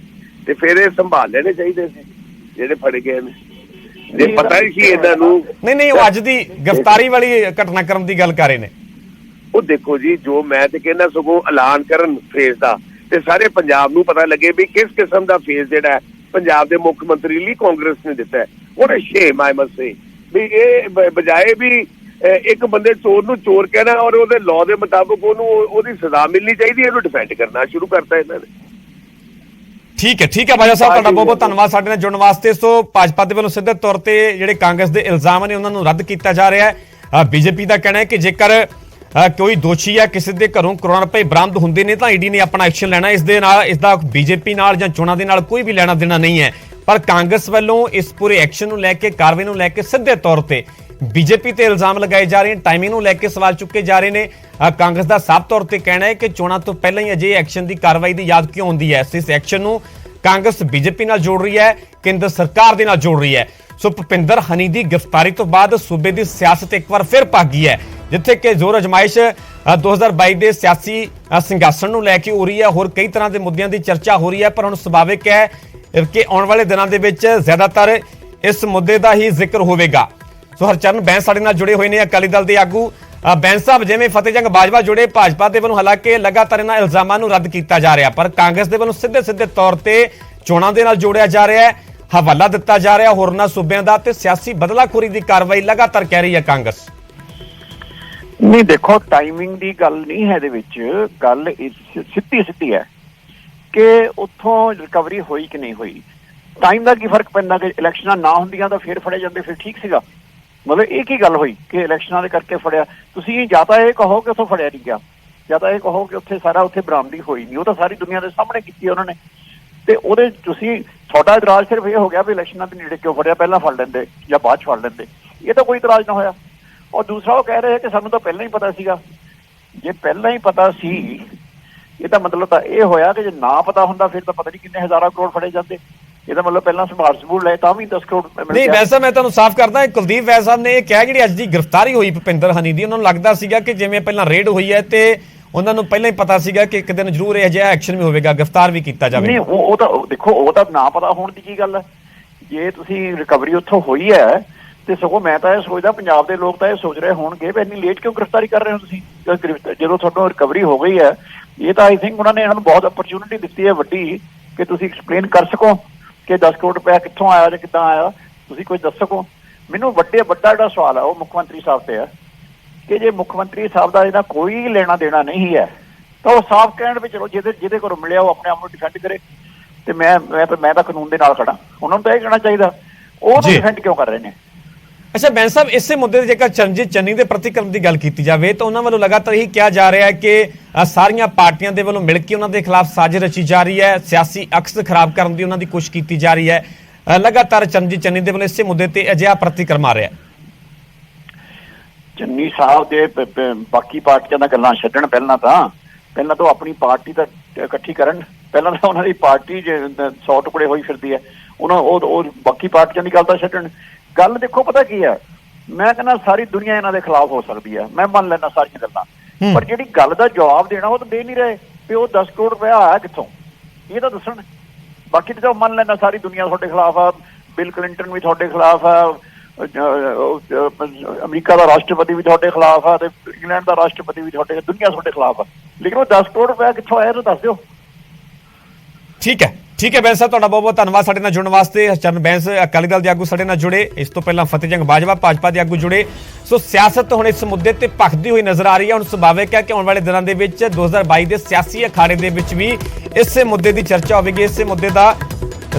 ਤੇ ਫਿਰ ਇਹ ਸੰਭਾਲ ਲੈਣੇ ਚਾਹੀਦੇ ਸੀ ਜਿਹੜੇ ਫੜੇ ਗਏ ਨੇ, ਜੇ ਪਤਾ ਹੀ ਸੀ ਇਹਨਾਂ ਨੂੰ। ਨਹੀਂ, ਉਹ ਅੱਜ ਦੀ ਗ੍ਰਿਫਤਾਰੀ ਵਾਲੀ ਘਟਨਾਕ੍ਰਮ ਦੀ ਗੱਲ ਕਰ ਰਹੇ ਨੇ। ਉਹ ਦੇਖੋ ਜੀ, ਜੋ ਮੈਂ ਤੇ ਕਹਿੰਦਾ ਸਗੋਂ ਐਲਾਨ ਕਰਨ ਫੇਸ ਦਾ ਤੇ ਸਾਰੇ ਪੰਜਾਬ ਨੂੰ ਪਤਾ ਲੱਗੇ ਵੀ ਕਿਸ ਕਿਸਮ ਦਾ ਫੇਸ ਜਿਹੜਾ ਪੰਜਾਬ ਦੇ ਮੁੱਖ ਮੰਤਰੀ ਲਈ ਕਾਂਗਰਸ ਨੇ ਦਿੱਤਾ ਹੈ। ਉਹਨੇ ਸ਼ੇਮ ਆਈ ਮਸਟ ਸੇ ਵੀ ਇਹ ਬਜਾਏ ਵੀ ਇੱਕ ਬੰਦੇ ਚੋਰ ਨੂੰ ਚੋਰ ਕਹਿਣਾ ਔਰ ਉਹਦੇ ਲਾਅ ਦੇ ਮੁਤਾਬਕ ਉਹਦੀ ਸਜ਼ਾ ਮਿਲਣੀ ਚਾਹੀਦੀ, ਇਹਨੂੰ ਡਿਫੈਂਡ ਕਰਨਾ ਸ਼ੁਰੂ ਕਰਤਾ ਇਹਨਾਂ ਨੇ। ਠੀਕ ਹੈ ਬਾਜਵਾ ਸਾਹਿਬ, ਤੁਹਾਡਾ ਬਹੁਤ ਬਹੁਤ ਧੰਨਵਾਦ ਸਾਡੇ ਨਾਲ ਜੁੜਨ ਵਾਸਤੇ। ਸੋ ਭਾਜਪਾ ਦੇ ਵੱਲੋਂ ਸਿੱਧੇ ਤੌਰ ਤੇ ਜਿਹੜੇ ਕਾਂਗਰਸ ਦੇ ਇਲਜ਼ਾਮ ਨੇ ਉਹਨਾਂ ਨੂੰ ਰੱਦ ਕੀਤਾ ਜਾ ਰਿਹਾ ਹੈ। ਬੀਜੇਪੀ ਦਾ ਕਹਿਣਾ ਹੈ ਕਿ ਜੇਕਰ ਕੋਈ ਦੋਸ਼ੀ ਹੈ, ਕਿਸੇ ਦੇ ਘਰੋਂ ਕਰੋੜਾਂ ਰੁਪਏ ਬਰਾਮਦ ਹੁੰਦੇ ਨੇ ਤਾਂ ਈਡੀ ਨੇ ਆਪਣਾ ਐਕਸ਼ਨ ਲੈਣਾ। ਇਸਦਾ ਬੀਜੇਪੀ ਨਾਲ ਜਾਂ ਚੋਣਾਂ ਦੇ ਨਾਲ ਕੋਈ ਵੀ ਲੈਣਾ ਦੇਣਾ ਨਹੀਂ ਹੈ। ਪਰ ਕਾਂਗਰਸ ਵੱਲੋਂ ਇਸ ਪੂਰੇ ਐਕਸ਼ਨ ਨੂੰ ਲੈ ਕੇ, ਕਾਰਵਾਈ ਨੂੰ ਲੈ ਕੇ ਸਿੱਧੇ ਤੌਰ ਤੇ ਬੀਜੇਪੀ ਤੇ ਇਲਜ਼ਾਮ ਲਗਾਏ ਜਾ ਰਹੇ ਨੇ, ਟਾਈਮਿੰਗ ਨੂੰ ਲੈ ਕੇ ਸਵਾਲ ਚੁੱਕੇ ਜਾ ਰਹੇ ਨੇ। ਕਾਂਗਰਸ ਦਾ ਸਾਫ਼ ਤੌਰ ਤੇ ਕਹਿਣਾ ਹੈ ਕਿ ਚੋਣਾਂ ਤੋਂ ਪਹਿਲਾਂ ਹੀ ਅਜਿਹੇ ਐਕਸ਼ਨ ਦੀ ਕਾਰਵਾਈ ਦੀ ਯਾਦ ਕਿਉਂ ਹੁੰਦੀ ਹੈ। ਇਸ ਐਕਸ਼ਨ ਨੂੰ ਕਾਂਗਰਸ ਬੀਜੇਪੀ ਨਾਲ ਜੋੜ ਰਹੀ ਹੈ, ਕੇਂਦਰ ਸਰਕਾਰ ਦੇ ਨਾਲ ਜੋੜ ਰਹੀ ਹੈ। ਸੋ ਭੁਪਿੰਦਰ ਹਨੀ ਦੀ ਗ੍ਰਿਫਤਾਰੀ ਤੋਂ ਬਾਅਦ ਸੂਬੇ ਦੀ ਸਿਆਸਤ ਇੱਕ ਵਾਰ ਫਿਰ ਭੱਗ ਗਈ ਹੈ, ਜਿੱਥੇ ਕਿ ਜ਼ੋਰ ਅਜਮਾਇਸ਼ 2022 ਦੇ ਸਿਆਸੀ ਸਿੰਘਾਸਣ ਨੂੰ ਲੈ ਕੇ ਹੋ ਰਹੀ ਹੈ। ਹੋਰ ਕਈ ਤਰ੍ਹਾਂ ਦੇ ਮੁੱਦਿਆਂ ਦੀ ਚਰਚਾ ਹੋ ਰਹੀ ਹੈ, ਪਰ ਹੁਣ ਸੁਭਾਵਿਕ ਹੈ ਕਿ ਆਉਣ ਵਾਲੇ ਦਿਨਾਂ ਦੇ ਵਿੱਚ ਜ਼ਿਆਦਾਤਰ ਇਸ ਮੁੱਦੇ ਦਾ ਹੀ ਜ਼ਿਕਰ ਹੋਵੇਗਾ। ਸੋ ਹਰਚਰਨ ਬੈਂਸ ਸਾਡੇ ਨਾਲ ਜੁੜੇ ਹੋਏ ਨੇ, ਅਕਾਲੀ ਦਲ ਦੇ ਆਗੂ। ਬੈਂਸ ਸਾਹਿਬ, ਜਿਵੇਂ ਫਤਿਹ ਸਿੰਘ ਬਾਜਵਾ ਜੁੜੇ, ਭਾਜਪਾ ਦੇ ਵੱਲੋਂ ਹਾਲਾਂਕਿ ਲਗਾਤਾਰ ਇਹਨਾਂ ਇਲਜ਼ਾਮਾਂ ਨੂੰ ਰੱਦ ਕੀਤਾ ਜਾ ਰਿਹਾ, ਪਰ ਕਾਂਗਰਸ ਦੇ ਵੱਲੋਂ ਸਿੱਧੇ ਤੌਰ ਤੇ ਚੋਣਾਂ ਦੇ ਨਾਲ ਜੋੜਿਆ ਜਾ ਰਿਹਾ ਹੈ, ਹਵਾਲਾ ਦਿੱਤਾ ਜਾ ਰਿਹਾ ਹੋਰਨਾਂ ਸੂਬਿਆਂ ਦਾ, ਤੇ ਸਿਆਸੀ ਬਦਲਾਖੋਰੀ ਦੀ ਕਾਰਵਾਈ ਲਗਾਤਾਰ ਕਹਿ ਰਹੀ ਹੈ ਕਾਂਗਰਸ। ਨਹੀਂ, ਦੇਖੋ ਟਾਈਮਿੰਗ ਦੀ ਗੱਲ ਨਹੀਂ ਹੈ, ਇਹਦੇ ਵਿੱਚ ਗੱਲ ਸਿੱਧੀ ਹੈ ਕਿ ਉੱਥੋਂ ਰਿਕਵਰੀ ਹੋਈ ਕਿ ਨਹੀਂ ਹੋਈ। ਟਾਈਮ ਦਾ ਕੀ ਫਰਕ ਪੈਂਦਾ ਕਿ ਇਲੈਕਸ਼ਨਾਂ ਨਾ ਹੁੰਦੀਆਂ ਤਾਂ ਫਿਰ ਫੜੇ ਜਾਂਦੇ, ਫਿਰ ਠੀਕ ਸੀਗਾ। ਮਤਲਬ ਇਹ ਕੀ ਗੱਲ ਹੋਈ ਕਿ ਇਲੈਕਸ਼ਨਾਂ ਦੇ ਕਰਕੇ ਫੜਿਆ? ਤੁਸੀਂ ਜਾਂ ਤਾਂ ਇਹ ਕਹੋ ਕਿ ਉੱਥੋਂ ਫੜਿਆ ਨਹੀਂ ਗਿਆ, ਜਾਂ ਤਾਂ ਇਹ ਕਹੋ ਕਿ ਉੱਥੇ ਸਾਰਾ ਉੱਥੇ ਬਰਾਮਦੀ ਹੋਈ ਨਹੀਂ, ਉਹ ਤਾਂ ਸਾਰੀ ਦੁਨੀਆ ਦੇ ਸਾਹਮਣੇ ਕੀਤੀ ਉਹਨਾਂ ਨੇ। ਤੇ ਉਹਦੇ ਤੁਸੀਂ ਤੁਹਾਡਾ ਇਤਰਾਜ਼ ਸਿਰਫ ਇਹ ਹੋ ਗਿਆ ਵੀ ਇਲੈਕਸ਼ਨਾਂ ਦੇ ਨੇੜੇ ਕਿਉਂ ਫੜਿਆ, ਪਹਿਲਾਂ ਫੜ ਲੈਂਦੇ ਜਾਂ ਬਾਅਦ 'ਚ ਫੜ ਲੈਂਦੇ, ਇਹ ਤਾਂ ਕੋਈ ਇਤਰਾਜ਼ ਨਾ ਹੋਇਆ। ਔਰ ਦੂਸਰਾ ਉਹ ਕਹਿ ਰਹੇ ਕਿ ਸਾਨੂੰ ਤਾਂ ਪਹਿਲਾਂ ਹੀ ਪਤਾ ਸੀਗਾ। ਜੇ ਪਹਿਲਾਂ ਹੀ ਪਤਾ ਸੀ ਇਹਦਾ ਮਤਲਬ ਤਾਂ ਇਹ ਹੋਇਆ ਕਿ ਜੇ ਨਾ ਪਤਾ ਹੁੰਦਾ ਫਿਰ ਤਾਂ ਪਤਾ ਨਹੀਂ ਕਿੰਨੇ ਹਜ਼ਾਰਾਂ ਕਰੋੜ ਫੜੇ ਜਾਂਦੇ। ਇਹਦਾ ਮਤਲਬ ਪਹਿਲਾਂ ਸੰਭਾਲ ਸਬੂਤ ਲਏ ਤਾਂ ਵੀ 10 ਕਰੋੜ ਮਿਲ ਨਹੀਂ ਗਿਆ। ਵੈਸੇ ਮੈਂ ਤੁਹਾਨੂੰ ਸਾਫ਼ ਕਰਦਾ, ਕੁਲਦੀਪ ਵੈਦ ਸਾਹਿਬ ਨੇ ਇਹ ਕਿਹਾ ਜਿਹੜੀ ਅੱਜ ਦੀ ਗ੍ਰਿਫਤਾਰੀ ਹੋਈ ਭੁਪਿੰਦਰ ਹਨੀ ਦੀ, ਉਹਨਾਂ ਨੂੰ ਲੱਗਦਾ ਸੀਗਾ ਕਿ ਜਿਵੇਂ ਪਹਿਲਾਂ ਰੇਡ ਹੋਈ ਹੈ ਤੇ ਉਹਨਾਂ ਨੂੰ ਪਹਿਲਾਂ ਹੀ ਪਤਾ ਸੀਗਾ ਕਿ ਇੱਕ ਦਿਨ ਜ਼ਰੂਰ ਇਹ ਜਿਹਾ ਐਕਸ਼ਨ ਵੀ ਹੋਵੇਗਾ, ਗ੍ਰਿਫਤਾਰ ਵੀ ਕੀਤਾ ਨਹੀਂ ਜਾਵੇਗਾ। ਉਹ ਤਾਂ ਦੇਖੋ, ਉਹ ਤਾਂ ਨਾ ਪਤਾ ਹੋਣ ਦੀ ਕੀ ਗੱਲ ਹੈ। ਜੇ ਤੁਸੀਂ ਰਿਕਵਰੀ ਉੱਥੋਂ ਹੋਈ ਹੈ ਤੇ ਸਗੋਂ ਮੈਂ ਤਾਂ ਇਹ ਸੋਚਦਾ ਪੰਜਾਬ ਦੇ ਲੋਕ ਤਾਂ ਇਹ ਸੋਚ ਰਹੇ ਹੋਣਗੇ ਵੀ ਇੰਨੀ ਲੇਟ ਕਿਉਂ ਗ੍ਰਿਫਤਾਰੀ ਕਰ ਰਹੇ ਹੋ ਤੁਸੀਂ, ਜਦੋਂ ਤੁਹਾਨੂੰ ਰਿਕਵਰੀ ਹੋ ਗਈ ਹੈ। ਇਹ ਤਾਂ ਆਈ ਥਿੰਕ ਉਹਨਾਂ ਨੇ ਇਹਨਾਂ ਨੂੰ ਬਹੁਤ ਅਪਰਚੂਨਿਟੀ ਦਿੱਤੀ ਹੈ ਵੱਡੀ ਕਿ ਤੁਸੀਂ ਐਕਸਪਲੇਨ ਕਰ ਸਕੋ ਕਿ 10 ਕਰੋੜ ਰੁਪਇਆ ਕਿੱਥੋਂ ਆਇਆ ਜਾਂ ਕਿੱਦਾਂ ਆਇਆ, ਤੁਸੀਂ ਕੁਝ ਦੱਸ ਸਕੋ। ਮੈਨੂੰ ਵੱਡਾ ਜਿਹੜਾ ਸਵਾਲ ਹੈ ਉਹ ਮੁੱਖ ਮੰਤਰੀ ਸਾਹਿਬ ਤੇ ਹੈ ਕਿ ਜੇ ਮੁੱਖ ਮੰਤਰੀ ਸਾਹਿਬ ਦਾ ਇਹਦਾ ਕੋਈ ਲੈਣਾ ਦੇਣਾ ਨਹੀਂ ਹੈ ਤਾਂ ਉਹ ਸਾਫ਼ ਕਹਿਣ ਵੀ ਚਲੋ ਜਿਹਦੇ ਕੋਲੋਂ ਮਿਲਿਆ ਉਹ ਆਪਣੇ ਆਪ ਨੂੰ ਡਿਫੈਂਡ ਕਰੇ ਤੇ ਮੈਂ ਤਾਂ ਕਾਨੂੰਨ ਦੇ ਨਾਲ ਖੜਾ। ਉਹਨਾਂ ਨੂੰ ਤਾਂ ਇਹ ਕਹਿਣਾ ਚਾਹੀਦਾ, ਉਹ ਤਾਂ ਡਿਫੈਂਡ ਕਿਉਂ ਕਰ ਰਹੇ ਨੇ। ਅੱਛਾ ਬੈਂਸ ਸਾਹਿਬ, ਇਸੇ ਮੁੱਦੇ ਤੇ ਜੇਕਰ ਚਰਨਜੀਤ ਚੰਨੀ ਦੇ ਪ੍ਰਤੀਕਰਮ ਦੀ ਗੱਲ ਕੀਤੀ ਜਾਵੇ ਤਾਂ ਉਹਨਾਂ ਵੱਲੋਂ ਲਗਾਤਾਰ ਇਹੀ ਕਿਹਾ ਜਾ ਰਿਹਾ ਹੈ ਕਿ ਸਾਰੀਆਂ ਪਾਰਟੀਆਂ ਦੇ ਵੱਲੋਂ ਮਿਲ ਕੇ ਉਹਨਾਂ ਦੇ ਖਿਲਾਫ ਸਾਜ਼ਿਸ਼ ਰਚੀ ਜਾ ਰਹੀ ਹੈ, ਸਿਆਸੀ ਅਕਸ ਖਰਾਬ ਕਰਨ ਦੀ ਉਹਨਾਂ ਦੀ ਕੋਸ਼ਿਸ਼ ਕੀਤੀ ਜਾ ਰਹੀ ਹੈ। ਲਗਾਤਾਰ ਚਰਨਜੀਤ ਚੰਨੀ ਦੇ ਵੱਲੋਂ ਇਸੇ ਮੁੱਦੇ ਤੇ ਅਜਿਹਾ ਪ੍ਰਤੀਕਰਮ ਆ ਰਿਹਾ ਹੈ। ਚੰਨੀ ਸਾਹਿਬ ਦੇ ਬਾਕੀ ਪਾਰਟੀਆਂ ਦਾ ਗੱਲਾਂ ਛੱਡਣ, ਪਹਿਲਾਂ ਤਾਂ ਆਪਣੀ ਪਾਰਟੀ ਤਾਂ ਇਕੱਠੀ ਕਰਨ। ਪਹਿਲਾਂ ਤਾਂ ਉਹਨਾਂ ਦੀ ਪਾਰਟੀ 100 ਟੁਕੜੇ ਹੋਈ ਫਿਰਦੀ ਹੈ, ਉਹ ਬਾਕੀ ਪਾਰਟੀਆਂ ਦੀ ਗੱਲ ਤਾਂ ਛੱਡਣ। ਗੱਲ ਦੇਖੋ ਪਤਾ ਕੀ ਹੈ, ਮੈਂ ਕਹਿੰਦਾ ਸਾਰੀ ਦੁਨੀਆ ਇਹਨਾਂ ਦੇ ਖਿਲਾਫ ਹੋ ਸਕਦੀ ਹੈ, ਮੈਂ ਮੰਨ ਲੈਣਾ ਸਾਰੀਆਂ ਗੱਲਾਂ, ਪਰ ਜਿਹੜੀ ਗੱਲ ਦਾ ਜਵਾਬ ਦੇਣਾ ਉਹ ਤਾਂ ਦੇ ਨਹੀਂ ਰਹੇ ਵੀ ਉਹ 10 ਕਰੋੜ ਰੁਪਇਆ ਆਇਆ ਕਿੱਥੋਂ, ਇਹ ਤਾਂ ਦੱਸਣ। ਬਾਕੀ ਤਾਂ ਮੰਨ ਲੈਣਾ ਸਾਰੀ ਦੁਨੀਆ ਤੁਹਾਡੇ ਖਿਲਾਫ ਆ, ਬਿਲ ਕਲਿੰਟਨ ਵੀ ਤੁਹਾਡੇ ਖਿਲਾਫ ਆ, ਅਮਰੀਕਾ ਦਾ ਰਾਸ਼ਟਰਪਤੀ ਵੀ ਤੁਹਾਡੇ ਖਿਲਾਫ ਆ ਤੇ ਇੰਗਲੈਂਡ ਦਾ ਰਾਸ਼ਟਰਪਤੀ ਵੀ ਦੁਨੀਆ ਤੁਹਾਡੇ ਖਿਲਾਫ ਆ, ਲੇਕਿਨ ਉਹ 10 ਕਰੋੜ ਰੁਪਇਆ ਕਿੱਥੋਂ ਆਇਆ ਤਾਂ ਦੱਸ ਦਿਓ। ਠੀਕ ਹੈ ਬੈਂਸ ਸਾਹਿਬ, ਤੁਹਾਡਾ ਬਹੁਤ ਬਹੁਤ ਧੰਨਵਾਦ ਸਾਡੇ ਨਾਲ ਜੁੜਨ ਵਾਸਤੇ। ਚਰਨ ਬੈਂਸ ਅਕਾਲੀ ਦਲ ਦੇ ਆਗੂ ਸਾਡੇ ਨਾਲ ਜੁੜੇ, ਇਸ ਤੋਂ ਪਹਿਲਾਂ ਫਤਿਹ ਜੰਗ ਬਾਜਵਾ ਭਾਜਪਾ ਦੇ ਆਗੂ ਜੁੜੇ। ਸੋ ਸਿਆਸਤ ਹੁਣ ਇਸ ਮੁੱਦੇ ਤੇ ਭਖਦੀ ਹੋਈ ਨਜ਼ਰ ਆ ਰਹੀ ਹੈ। ਹੁਣ ਸੁਭਾਵਿਕ ਹੈ ਕਿ ਆਉਣ ਵਾਲੇ ਦਿਨਾਂ ਦੇ ਵਿੱਚ 2022 ਦੇ ਸਿਆਸੀ ਅਖਾੜੇ ਦੇ ਵਿੱਚ ਵੀ ਇਸੇ ਮੁੱਦੇ ਦੀ ਚਰਚਾ ਹੋਵੇਗੀ, ਇਸੇ ਮੁੱਦੇ ਦਾ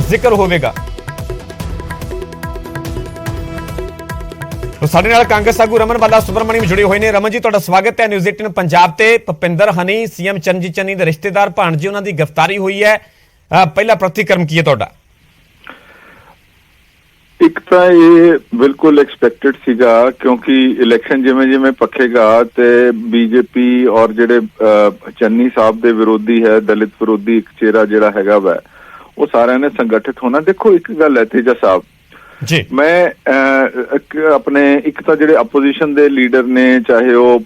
ਜ਼ਿਕਰ ਹੋਵੇਗਾ। ਸਾਡੇ ਨਾਲ ਕਾਂਗਰਸ ਆਗੂ ਰਮਨ ਬਾਲਾ ਸੁਬਰਮਣੀਅਮ ਜੁੜੇ ਹੋਏ ਨੇ। ਰਮਨ ਜੀ, ਤੁਹਾਡਾ ਸਵਾਗਤ ਹੈ ਨਿਊਜ਼ 18 ਪੰਜਾਬ ਤੇ। ਭੁਪਿੰਦਰ ਹਨੀ ਸੀਐਮ ਚਰਨਜੀਤ ਚੰਨੀ ਦੇ ਰਿਸ਼ਤੇਦਾਰ ਭਾਣਜੇ, ਉਹਨਾਂ ਦੀ ਗ੍ਰਿਫਤਾਰੀ ਹੋਈ ਹੈ, ਪਹਿਲਾ ਪ੍ਰਤੀਕਰਮ ਕੀ ਹੈ ਤੁਹਾਡਾ? ਇੱਕ ਤਾਂ ਇਹ ਬਿਲਕੁਲ ਐਕਸਪੈਕਟਡ ਸੀਗਾ, ਕਿਉਂਕਿ ਇਲੈਕਸ਼ਨ ਜਿਵੇਂ ਪੱਖੇਗਾ ਤੇ ਬੀਜੇਪੀ ਔਰ ਜਿਹੜੇ ਚੰਨੀ ਸਾਹਿਬ ਦੇ ਵਿਰੋਧੀ ਹੈ, ਦਲਿਤ ਵਿਰੋਧੀ ਇੱਕ ਚਿਹਰਾ ਜਿਹੜਾ ਹੈਗਾ ਵਾ, ਉਹ ਸਾਰਿਆਂ ਨੇ ਸੰਗਠਿਤ ਹੋਣਾ। ਦੇਖੋ ਇੱਕ ਗੱਲ ਹੈ ਤੇਜਾ ਸਾਹਿਬ ਜੀ, ਮੈਂ ਆਪਣੇ ਇੱਕ ਤਾਂ ਜਿਹੜੇ ਆਪੋਜੀਸ਼ਨ ਦੇ ਲੀਡਰ ਨੇ, ਚਾਹੇ ਉਹ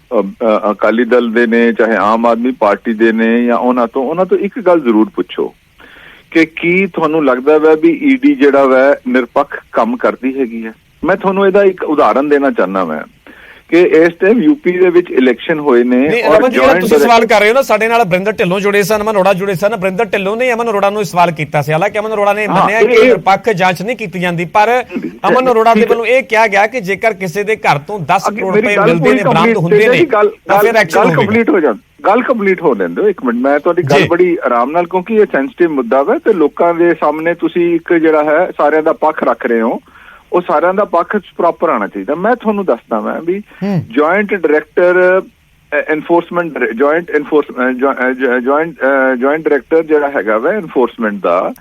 ਅਕਾਲੀ ਦਲ ਦੇ ਨੇ, ਚਾਹੇ ਆਮ ਆਦਮੀ ਪਾਰਟੀ ਦੇ ਨੇ, ਜਾਂ ਉਹਨਾਂ ਤੋਂ ਇੱਕ ਗੱਲ ਜ਼ਰੂਰ ਪੁੱਛੋ ਕਿ ਕੀ ਤੁਹਾਨੂੰ ਲੱਗਦਾ ਵਾ ਵੀ ਈਡੀ ਜਿਹੜਾ ਵਾ ਨਿਰਪੱਖ ਕੰਮ ਕਰਦੀ ਹੈਗੀ ਹੈ? ਮੈਂ ਤੁਹਾਨੂੰ ਇਹਦਾ ਇੱਕ ਉਦਾਹਰਨ ਦੇਣਾ ਚਾਹੁੰਦਾ ਮੈਂ ਕਿ ਇਸ ਟਾਈਮ ਯੂਪੀ ਦੇ ਵਿੱਚ ਇਲੈਕਸ਼ਨ ਹੋਏ ਨੇ ਔਰ ਤੁਸੀਂ ਸਵਾਲ ਕਰ ਰਹੇ ਹੋ ਨਾ, ਸਾਡੇ ਨਾਲ ਬਰਿੰਦਰ ਢਿੱਲੋਂ ਜੁੜੇ ਸਨ, ਅਮਨ ਅਰੋੜਾ ਜੁੜੇ ਸਨ। ਬਰਿੰਦਰ ਢਿੱਲੋਂ ਨੇ ਅਮਨ ਅਰੋੜਾ ਨੂੰ ਸਵਾਲ ਕੀਤਾ ਸੀ, ਹਾਲਾਂਕਿ ਅਮਨ ਅਰੋੜਾ ਨੇ ਮੰਨਿਆ ਕਿ ਨਿਰਪੱਖ ਜਾਂਚ ਨਹੀਂ ਕੀਤੀ ਜਾਂਦੀ, ਪਰ ਅਮਨ ਅਰੋੜਾ ਦੇ ਵੱਲੋਂ ਇਹ ਕਿਹਾ ਗਿਆ ਕਿ ਜੇਕਰ ਕਿਸੇ ਦੇ ਘਰ ਤੋਂ 10 ਕਰੋੜ ਰੁਪਏ ਮਿਲਦੇ ਨੇ, ਬਰਾਮਦ ਹੁੰਦੇ ਨੇ, ਤਾਂ ਫਿਰ ਐਕਸ਼ਨ ਹੋਵੇਗਾ। ਗੱਲ ਕੰਪਲੀਟ ਹੋ ਲੈਣ ਦਿਓ ਇੱਕ ਮਿੰਟ, ਮੈਂ ਤੁਹਾਡੀ ਗੱਲ ਬੜੀ ਆਰਾਮ ਨਾਲ, ਕਿਉਂਕਿ ਇਹ ਸੈਂਸਿਟਿਵ ਮੁੱਦਾ ਵਾ ਤੇ ਲੋਕਾਂ ਦੇ ਸਾਹਮਣੇ ਤੁਸੀਂ ਇੱਕ ਜਿਹੜਾ ਹੈ ਸਾਰਿਆਂ ਦਾ ਪੱਖ ਰੱਖ ਰਹੇ ਹੋ, ਉਹ ਸਾਰਿਆਂ ਦਾ ਪੱਖ ਪ੍ਰੋਪਰ ਆਉਣਾ ਚਾਹੀਦਾ। ਮੈਂ ਤੁਹਾਨੂੰ ਦੱਸਦਾ ਮੈਂ ਵੀ joint director enforcement, joint director ਜਿਹੜਾ ਹੈਗਾ ਵਾ ਐਨਫੋਰਸਮੈਂਟ ਦਾ,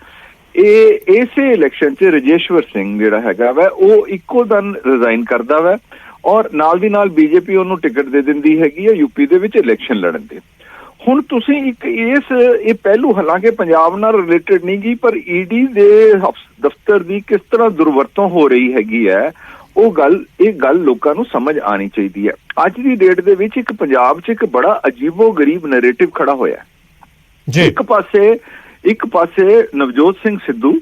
ਇਹ ਇਸੇ ਇਲੈਕਸ਼ਨ 'ਚ ਰਜੇਸ਼ਵਰ ਸਿੰਘ ਜਿਹੜਾ ਹੈਗਾ ਵਾ ਉਹ ਇੱਕੋ ਦਿਨ ਰਿਜ਼ਾਈਨ ਕਰਦਾ ਵਾ ਔਰ ਨਾਲ ਦੀ ਨਾਲ ਬੀਜੇਪੀ ਉਹਨੂੰ ਟਿਕਟ ਦੇ ਦਿੰਦੀ ਹੈਗੀ ਹੈ ਯੂਪੀ ਦੇ ਵਿੱਚ ਇਲੈਕਸ਼ਨ ਲੜਨ ਦੇ। ਹੁਣ ਤੁਸੀਂ ਇੱਕ ਇਹ ਪਹਿਲੂ, ਹਾਲਾਂਕਿ ਪੰਜਾਬ ਨਾਲ ਰਿਲੇਟਡ ਨਹੀਂ ਗੀ, ਪਰ ਈਡੀ ਦੇ ਦਫ਼ਤਰ ਦੀ ਕਿਸ ਤਰ੍ਹਾਂ ਦੁਰਵਰਤੋਂ ਹੋ ਰਹੀ ਹੈਗੀ ਹੈ, ਇਹ ਗੱਲ ਲੋਕਾਂ ਨੂੰ ਸਮਝ ਆਣੀ ਚਾਹੀਦੀ ਹੈ। ਅੱਜ ਦੀ ਡੇਟ ਦੇ ਵਿੱਚ ਇੱਕ ਪੰਜਾਬ 'ਚ ਇੱਕ ਬੜਾ ਅਜੀਬੋ ਗਰੀਬ ਨੈਰੇਟਿਵ ਖੜਾ ਹੋਇਆ ਜੀ। ਇੱਕ ਪਾਸੇ ਨਵਜੋਤ ਸਿੰਘ ਸਿੱਧੂ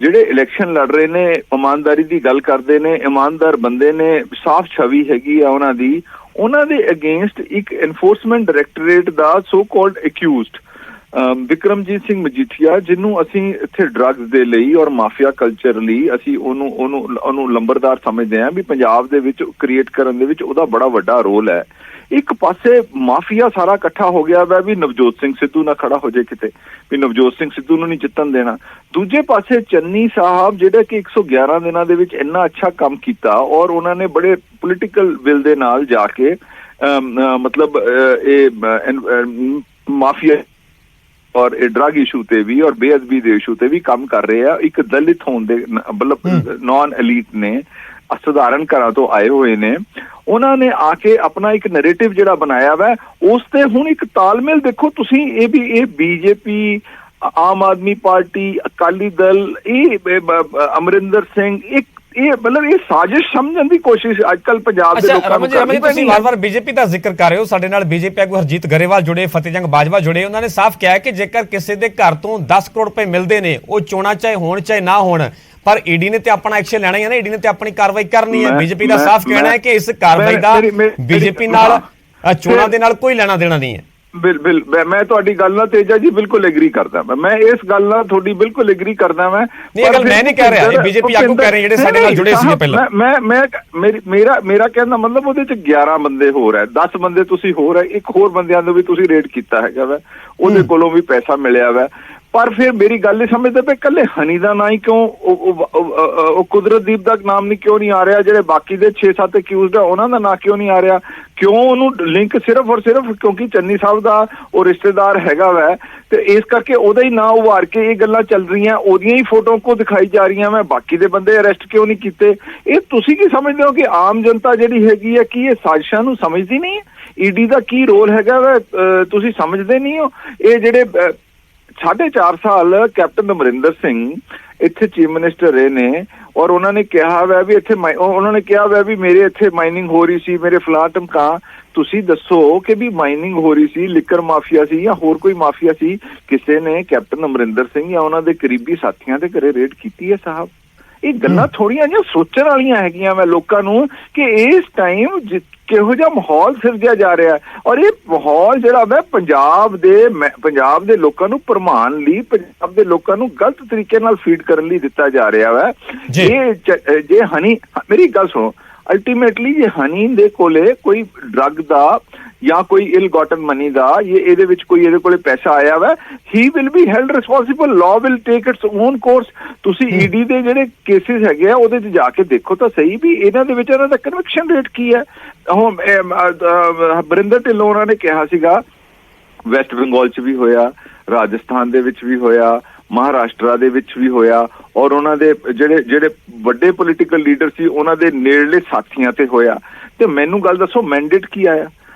ਜਿਹੜੇ ਇਲੈਕਸ਼ਨ ਲੜ ਰਹੇ ਨੇ, ਇਮਾਨਦਾਰੀ ਦੀ ਗੱਲ ਕਰਦੇ ਨੇ, ਇਮਾਨਦਾਰ ਬੰਦੇ ਨੇ, ਸਾਫ਼ ਛਵੀ ਹੈਗੀ ਆ ਉਹਨਾਂ ਦੇ ਅਗੇਂਸਟ ਇੱਕ ਐਨਫੋਰਸਮੈਂਟ ਡਾਇਰੈਕਟੋਰੇਟ ਦਾ so called accused Vikramjit Singh Majithia, ਜਿਹਨੂੰ ਅਸੀਂ ਇੱਥੇ ਡਰੱਗਸ ਦੇ ਲਈ ਔਰ ਮਾਫੀਆ ਕਲਚਰ ਲਈ ਅਸੀਂ ਉਹਨੂੰ ਲੰਬਰਦਾਰ ਸਮਝਦੇ ਹਾਂ ਵੀ ਪੰਜਾਬ ਦੇ ਵਿੱਚ ਕ੍ਰੀਏਟ ਕਰਨ ਦੇ ਵਿੱਚ ਉਹਦਾ ਬੜਾ ਵੱਡਾ ਰੋਲ ਹੈ। ਇੱਕ ਪਾਸੇ ਮਾਫੀਆ ਸਾਰਾ ਇਕੱਠਾ ਹੋ ਗਿਆ ਵਾ ਵੀ ਨਵਜੋਤ ਸਿੰਘ ਸਿੱਧੂ ਨਾਲ ਖੜਾ ਹੋ ਜਾਏ ਕਿਤੇ, ਵੀ ਨਵਜੋਤ ਸਿੰਘ ਸਿੱਧੂ ਨੂੰ ਨਹੀਂ ਜਿੱਤਣ ਦੇਣਾ। ਦੂਜੇ ਪਾਸੇ ਚੰਨੀ ਸਾਹਿਬ ਜਿਹੜੇ ਕਿ 111 ਦਿਨਾਂ ਦੇ ਵਿੱਚ ਇੰਨਾ ਅੱਛਾ ਕੰਮ ਕੀਤਾ ਔਰ ਉਹਨਾਂ ਨੇ ਬੜੇ ਪੋਲੀਟੀਕਲ ਵਿਲ ਦੇ ਨਾਲ ਜਾ ਕੇ ਮਤਲਬ ਇਹ ਮਾਫੀਆ ਔਰ ਇਹ ਡਰਗ ਇਸ਼ੂ ਤੇ ਵੀ ਔਰ ਬੇਅਦਬੀ ਦੇ ਇਸ਼ੂ ਤੇ ਵੀ ਕੰਮ ਕਰ ਰਹੇ ਆ। ਇੱਕ ਦਲਿਤ ਹੋਣ ਦੇ ਮਤਲਬ ਨਾਨ ਐਲੀਟ ਨੇ, ਸਧਾਰਨ ਘਰਾਂ ਤੋਂ ਆਏ ਹੋਏ ਨੇ, ਉਹਨਾਂ ਨੇ ਆ ਕੇ ਆਪਣਾ ਇੱਕ ਨੈਰੇਟਿਵ ਜਿਹੜਾ ਬਣਾਇਆ ਵਾ ਉਸ ਤੇ ਹੁਣ ਇੱਕ ਤਾਲਮੇਲ ਦੇਖੋ ਤੁਸੀਂ। ਇਹ ਬੀਜੇਪੀ, ਆਮ ਆਦਮੀ ਪਾਰਟੀ, ਅਕਾਲੀ ਦਲ, ਇਹ ਅਮਰਿੰਦਰ ਸਿੰਘ, ਇਹ ਮਤਲਬ ਇਹ ਸਾਜ਼ਿਸ਼ ਸਮਝਣ ਦੀ ਕੋਸ਼ਿਸ਼ ਅੱਜ ਕੱਲ ਪੰਜਾਬ ਦੇ ਲੋਕਾਂ ਨੂੰ ਕਰਨੀ ਪੈਣੀ। ਤੁਸੀਂ ਵਾਰ-ਵਾਰ ਬੀਜੇਪੀ ਦਾ ਜ਼ਿਕਰ ਕਰ ਰਹੇ ਹੋ। ਸਾਡੇ ਨਾਲ ਬੀਜੇਪੀ ਆਗੂ ਹਰਜੀਤ ਗਰੇਵਾਲ ਜੁੜੇ, ਫਤਿਹ ਜੰਗ ਬਾਜਵਾ ਜੁੜੇ। ਉਹਨਾਂ ਨੇ ਸਾਫ਼ ਕਿਹਾ ਕਿ ਜੇਕਰ ਕਿਸੇ ਦੇ ਘਰ ਤੋਂ 10 ਕਰੋੜ ਰੁਪਏ ਮਿਲਦੇ ਨੇ, ਉਹ ਚੋਣਾਂ ਚਾਹੇ ਹੋਣ ਚਾਹੇ ਨਾ ਹੋਣ, ਪਰ ਈਡੀ ਨੇ ਤੇ ਆਪਣਾ ਐਕਸ਼ਨ ਲੈਣਾ ਹੀ ਹੈ ਨਾ, ਈਡੀ ਨੇ ਤੇ ਆਪਣੀ ਕਾਰਵਾਈ ਕਰਨੀ ਹੈ। ਬੀਜੇਪੀ ਦਾ ਸਾਫ਼ ਕਹਿਣਾ ਹੈ ਕਿ ਇਸ ਕਾਰਵਾਈ ਦਾ ਬੀਜੇਪੀ ਨਾਲ, ਚੋਣਾਂ ਦੇ ਨਾਲ ਕੋਈ ਲੈਣਾ ਦੇਣਾ ਨਹੀਂ ਹੈ। ਬਿਲਕੁਲ, ਮੈਂ ਤੁਹਾਡੀ ਗੱਲ ਨਾਲ ਤੇਜਾ ਜੀ ਬਿਲਕੁਲ ਐਗਰੀ ਕਰਦਾ। ਮੈਂ ਇਸ ਗੱਲ ਨਾਲ ਤੁਹਾਡੀ ਬਿਲਕੁਲ ਐਗਰੀ ਕਰਦਾ। ਮੈਂ ਇਹ ਗੱਲ ਮੈਂ ਨਹੀਂ ਕਹਿ ਰਿਹਾ, ਇਹ ਬੀਜੇਪੀ ਆਗੂ ਕਹਿ ਰਹੇ ਜਿਹੜੇ ਸਾਡੇ ਨਾਲ ਜੁੜੇ ਸੀ ਪਹਿਲਾਂ। ਮੇਰਾ ਕਹਿਣ ਦਾ ਮਤਲਬ ਉਹਦੇ ਚ 11 ਬੰਦੇ ਹੋਰ ਹੈ, 10 ਬੰਦੇ ਤੁਸੀਂ ਹੋਰ ਹੈ, ਇੱਕ ਹੋਰ ਬੰਦਿਆਂ ਨੂੰ ਵੀ ਤੁਸੀਂ ਰੇਡ ਕੀਤਾ ਹੈਗਾ ਵਾ, ਉਹਦੇ ਕੋਲੋਂ ਵੀ ਪੈਸਾ ਮਿਲਿਆ ਵਾ। ਪਰ ਫਿਰ ਮੇਰੀ ਗੱਲ ਨਹੀਂ ਸਮਝਦੇ ਪਏ, ਇਕੱਲੇ ਹਨੀ ਦਾ ਨਾਂ ਹੀ ਕਿਉਂ, ਉਹ ਕੁਦਰਤਦੀਪ ਦਾ ਨਾਮ ਨਹੀਂ ਕਿਉਂ ਨਹੀਂ ਆ ਰਿਹਾ? ਜਿਹੜੇ ਬਾਕੀ ਦੇ 6-7 ਅਕਿਊਜ਼ਡ ਆ ਉਹਨਾਂ ਦਾ ਨਾਂ ਕਿਉਂ ਨਹੀਂ ਆ ਰਿਹਾ? ਕਿਉਂ ਉਹਨੂੰ ਲਿੰਕ ਸਿਰਫ ਔਰ ਸਿਰਫ ਕਿਉਂਕਿ ਚੰਨੀ ਸਾਹਿਬ ਦਾ ਉਹ ਰਿਸ਼ਤੇਦਾਰ ਹੈਗਾ ਵੈ, ਤੇ ਇਸ ਕਰਕੇ ਉਹਦਾ ਹੀ ਨਾਂ ਉਭਾਰ ਕੇ ਇਹ ਗੱਲਾਂ ਚੱਲ ਰਹੀਆਂ, ਉਹਦੀਆਂ ਹੀ ਫੋਟੋ ਕੋ ਦਿਖਾਈ ਜਾ ਰਹੀਆਂ। ਮੈਂ ਬਾਕੀ ਦੇ ਬੰਦੇ ਅਰੈਸਟ ਕਿਉਂ ਨਹੀਂ ਕੀਤੇ? ਇਹ ਤੁਸੀਂ ਕੀ ਸਮਝਦੇ ਹੋ ਕਿ ਆਮ ਜਨਤਾ ਜਿਹੜੀ ਹੈਗੀ ਹੈ ਕੀ ਇਹ ਸਾਜ਼ਿਸ਼ਾਂ ਨੂੰ ਸਮਝਦੀ ਨਹੀਂ ਹੈ? ਈਡੀ ਦਾ ਕੀ ਰੋਲ ਹੈਗਾ ਵੈ ਤੁਸੀਂ ਸਮਝਦੇ ਨਹੀਂ ਹੋ? ਇਹ ਜਿਹੜੇ 4.5 ਸਾਲ ਕੈਪਟਨ ਅਮਰਿੰਦਰ ਸਿੰਘ ਇੱਥੇ ਚੀਫ ਮਿਨਿਸਟਰ ਰਹੇ ਨੇ, ਔਰ ਉਹਨਾਂ ਨੇ ਕਿਹਾ ਵੈ ਵੀ ਇੱਥੇ ਉਹਨਾਂ ਨੇ ਕਿਹਾ ਵੈ ਵੀ ਮੇਰੇ ਇੱਥੇ ਮਾਈਨਿੰਗ ਹੋ ਰਹੀ ਸੀ, ਮੇਰੇ ਫਲਾਟ ਟਮਕਾ। ਤੁਸੀਂ ਦੱਸੋ ਕਿ ਵੀ ਮਾਈਨਿੰਗ ਹੋ ਰਹੀ ਸੀ, ਲਿਕਰ ਮਾਫੀਆ ਸੀ ਜਾਂ ਹੋਰ ਕੋਈ ਮਾਫੀਆ ਸੀ? ਕਿਸੇ ਨੇ ਕੈਪਟਨ ਅਮਰਿੰਦਰ ਸਿੰਘ ਜਾਂ ਉਹਨਾਂ ਦੇ ਕਰੀਬੀ ਸਾਥੀਆਂ ਦੇ ਘਰੇ ਰੇਡ ਕੀਤੀ ਹੈ ਸਾਹਿਬ? ਇਹ ਗੱਲਾਂ ਥੋੜੀਆਂ ਜਿਹੀਆਂ ਸੋਚਣ ਵਾਲੀਆਂ ਹੈਗੀਆਂ ਮੈਂ ਲੋਕਾਂ ਨੂੰ ਕਿ ਇਸ ਟਾਈਮ ਕਿਹੋ ਜਿਹਾ ਮਾਹੌਲ ਸਿਰਜਿਆ ਜਾ ਰਿਹਾ ਹੈ। ਔਰ ਇਹ ਮਾਹੌਲ ਜਿਹੜਾ ਵਾ ਪੰਜਾਬ ਦੇ ਲੋਕਾਂ ਨੂੰ ਭਰਮਾਉਣ ਲਈ, ਪੰਜਾਬ ਦੇ ਲੋਕਾਂ ਨੂੰ ਗਲਤ ਤਰੀਕੇ ਨਾਲ ਫੀਡ ਕਰਨ ਲਈ ਦਿੱਤਾ ਜਾ ਰਿਹਾ ਵਾ। ਜੇ ਹਨੀ, ਮੇਰੀ ਗੱਲ ਸੁਣੋ, ਅਲਟੀਮੇਟਲੀ ਜੇ ਹਨੀ ਦੇ ਕੋਲੇ ਕੋਈ ਡਰਗ ਦਾ ਜਾਂ ਕੋਈ ਇਲ ਗੋਟਨ ਮਨੀ ਦਾ ਇਹਦੇ ਵਿੱਚ ਕੋਈ ਇਹਦੇ ਕੋਲੇ ਪੈਸਾ ਆਇਆ ਵਾ, he will be held responsible, law will take it's on course. ਤੁਸੀਂ ਈਡੀ ਦੇ ਜਿਹੜੇ ਕੇਸਿਸ ਹੈਗੇ ਆ ਉਹਦੇ 'ਚ ਜਾ ਕੇ ਦੇਖੋ ਤਾਂ ਸਹੀ ਵੀ ਇਹਨਾਂ ਦੇ ਵਿੱਚ ਇਹਨਾਂ ਦਾ ਕਨਵਿਕਸ਼ਨ ਰੇਟ ਕੀ ਹੈ। ਹੁਣ ਬਰਿੰਦਰ ਢਿੱਲੋਂ ਉਹਨਾਂ ਨੇ ਕਿਹਾ ਸੀਗਾ ਵੈਸਟ ਬੰਗਾਲ 'ਚ ਵੀ ਹੋਇਆ, ਰਾਜਸਥਾਨ ਦੇ ਵਿੱਚ ਵੀ ਹੋਇਆ, ਮਹਾਰਾਸ਼ਟਰਾ ਦੇ ਵਿੱਚ ਵੀ ਹੋਇਆ, ਔਰ ਉਹਨਾਂ ਦੇ ਜਿਹੜੇ ਵੱਡੇ ਪੋਲੀਟੀਕਲ ਲੀਡਰ ਸੀ ਉਹਨਾਂ ਦੇ ਨੇੜਲੇ ਸਾਥੀਆਂ ਤੇ ਹੋਇਆ। ਤੇ ਮੈਨੂੰ ਗੱਲ ਦੱਸੋ ਮੈਂਡੇਟ ਕੀ ਆਇਆ?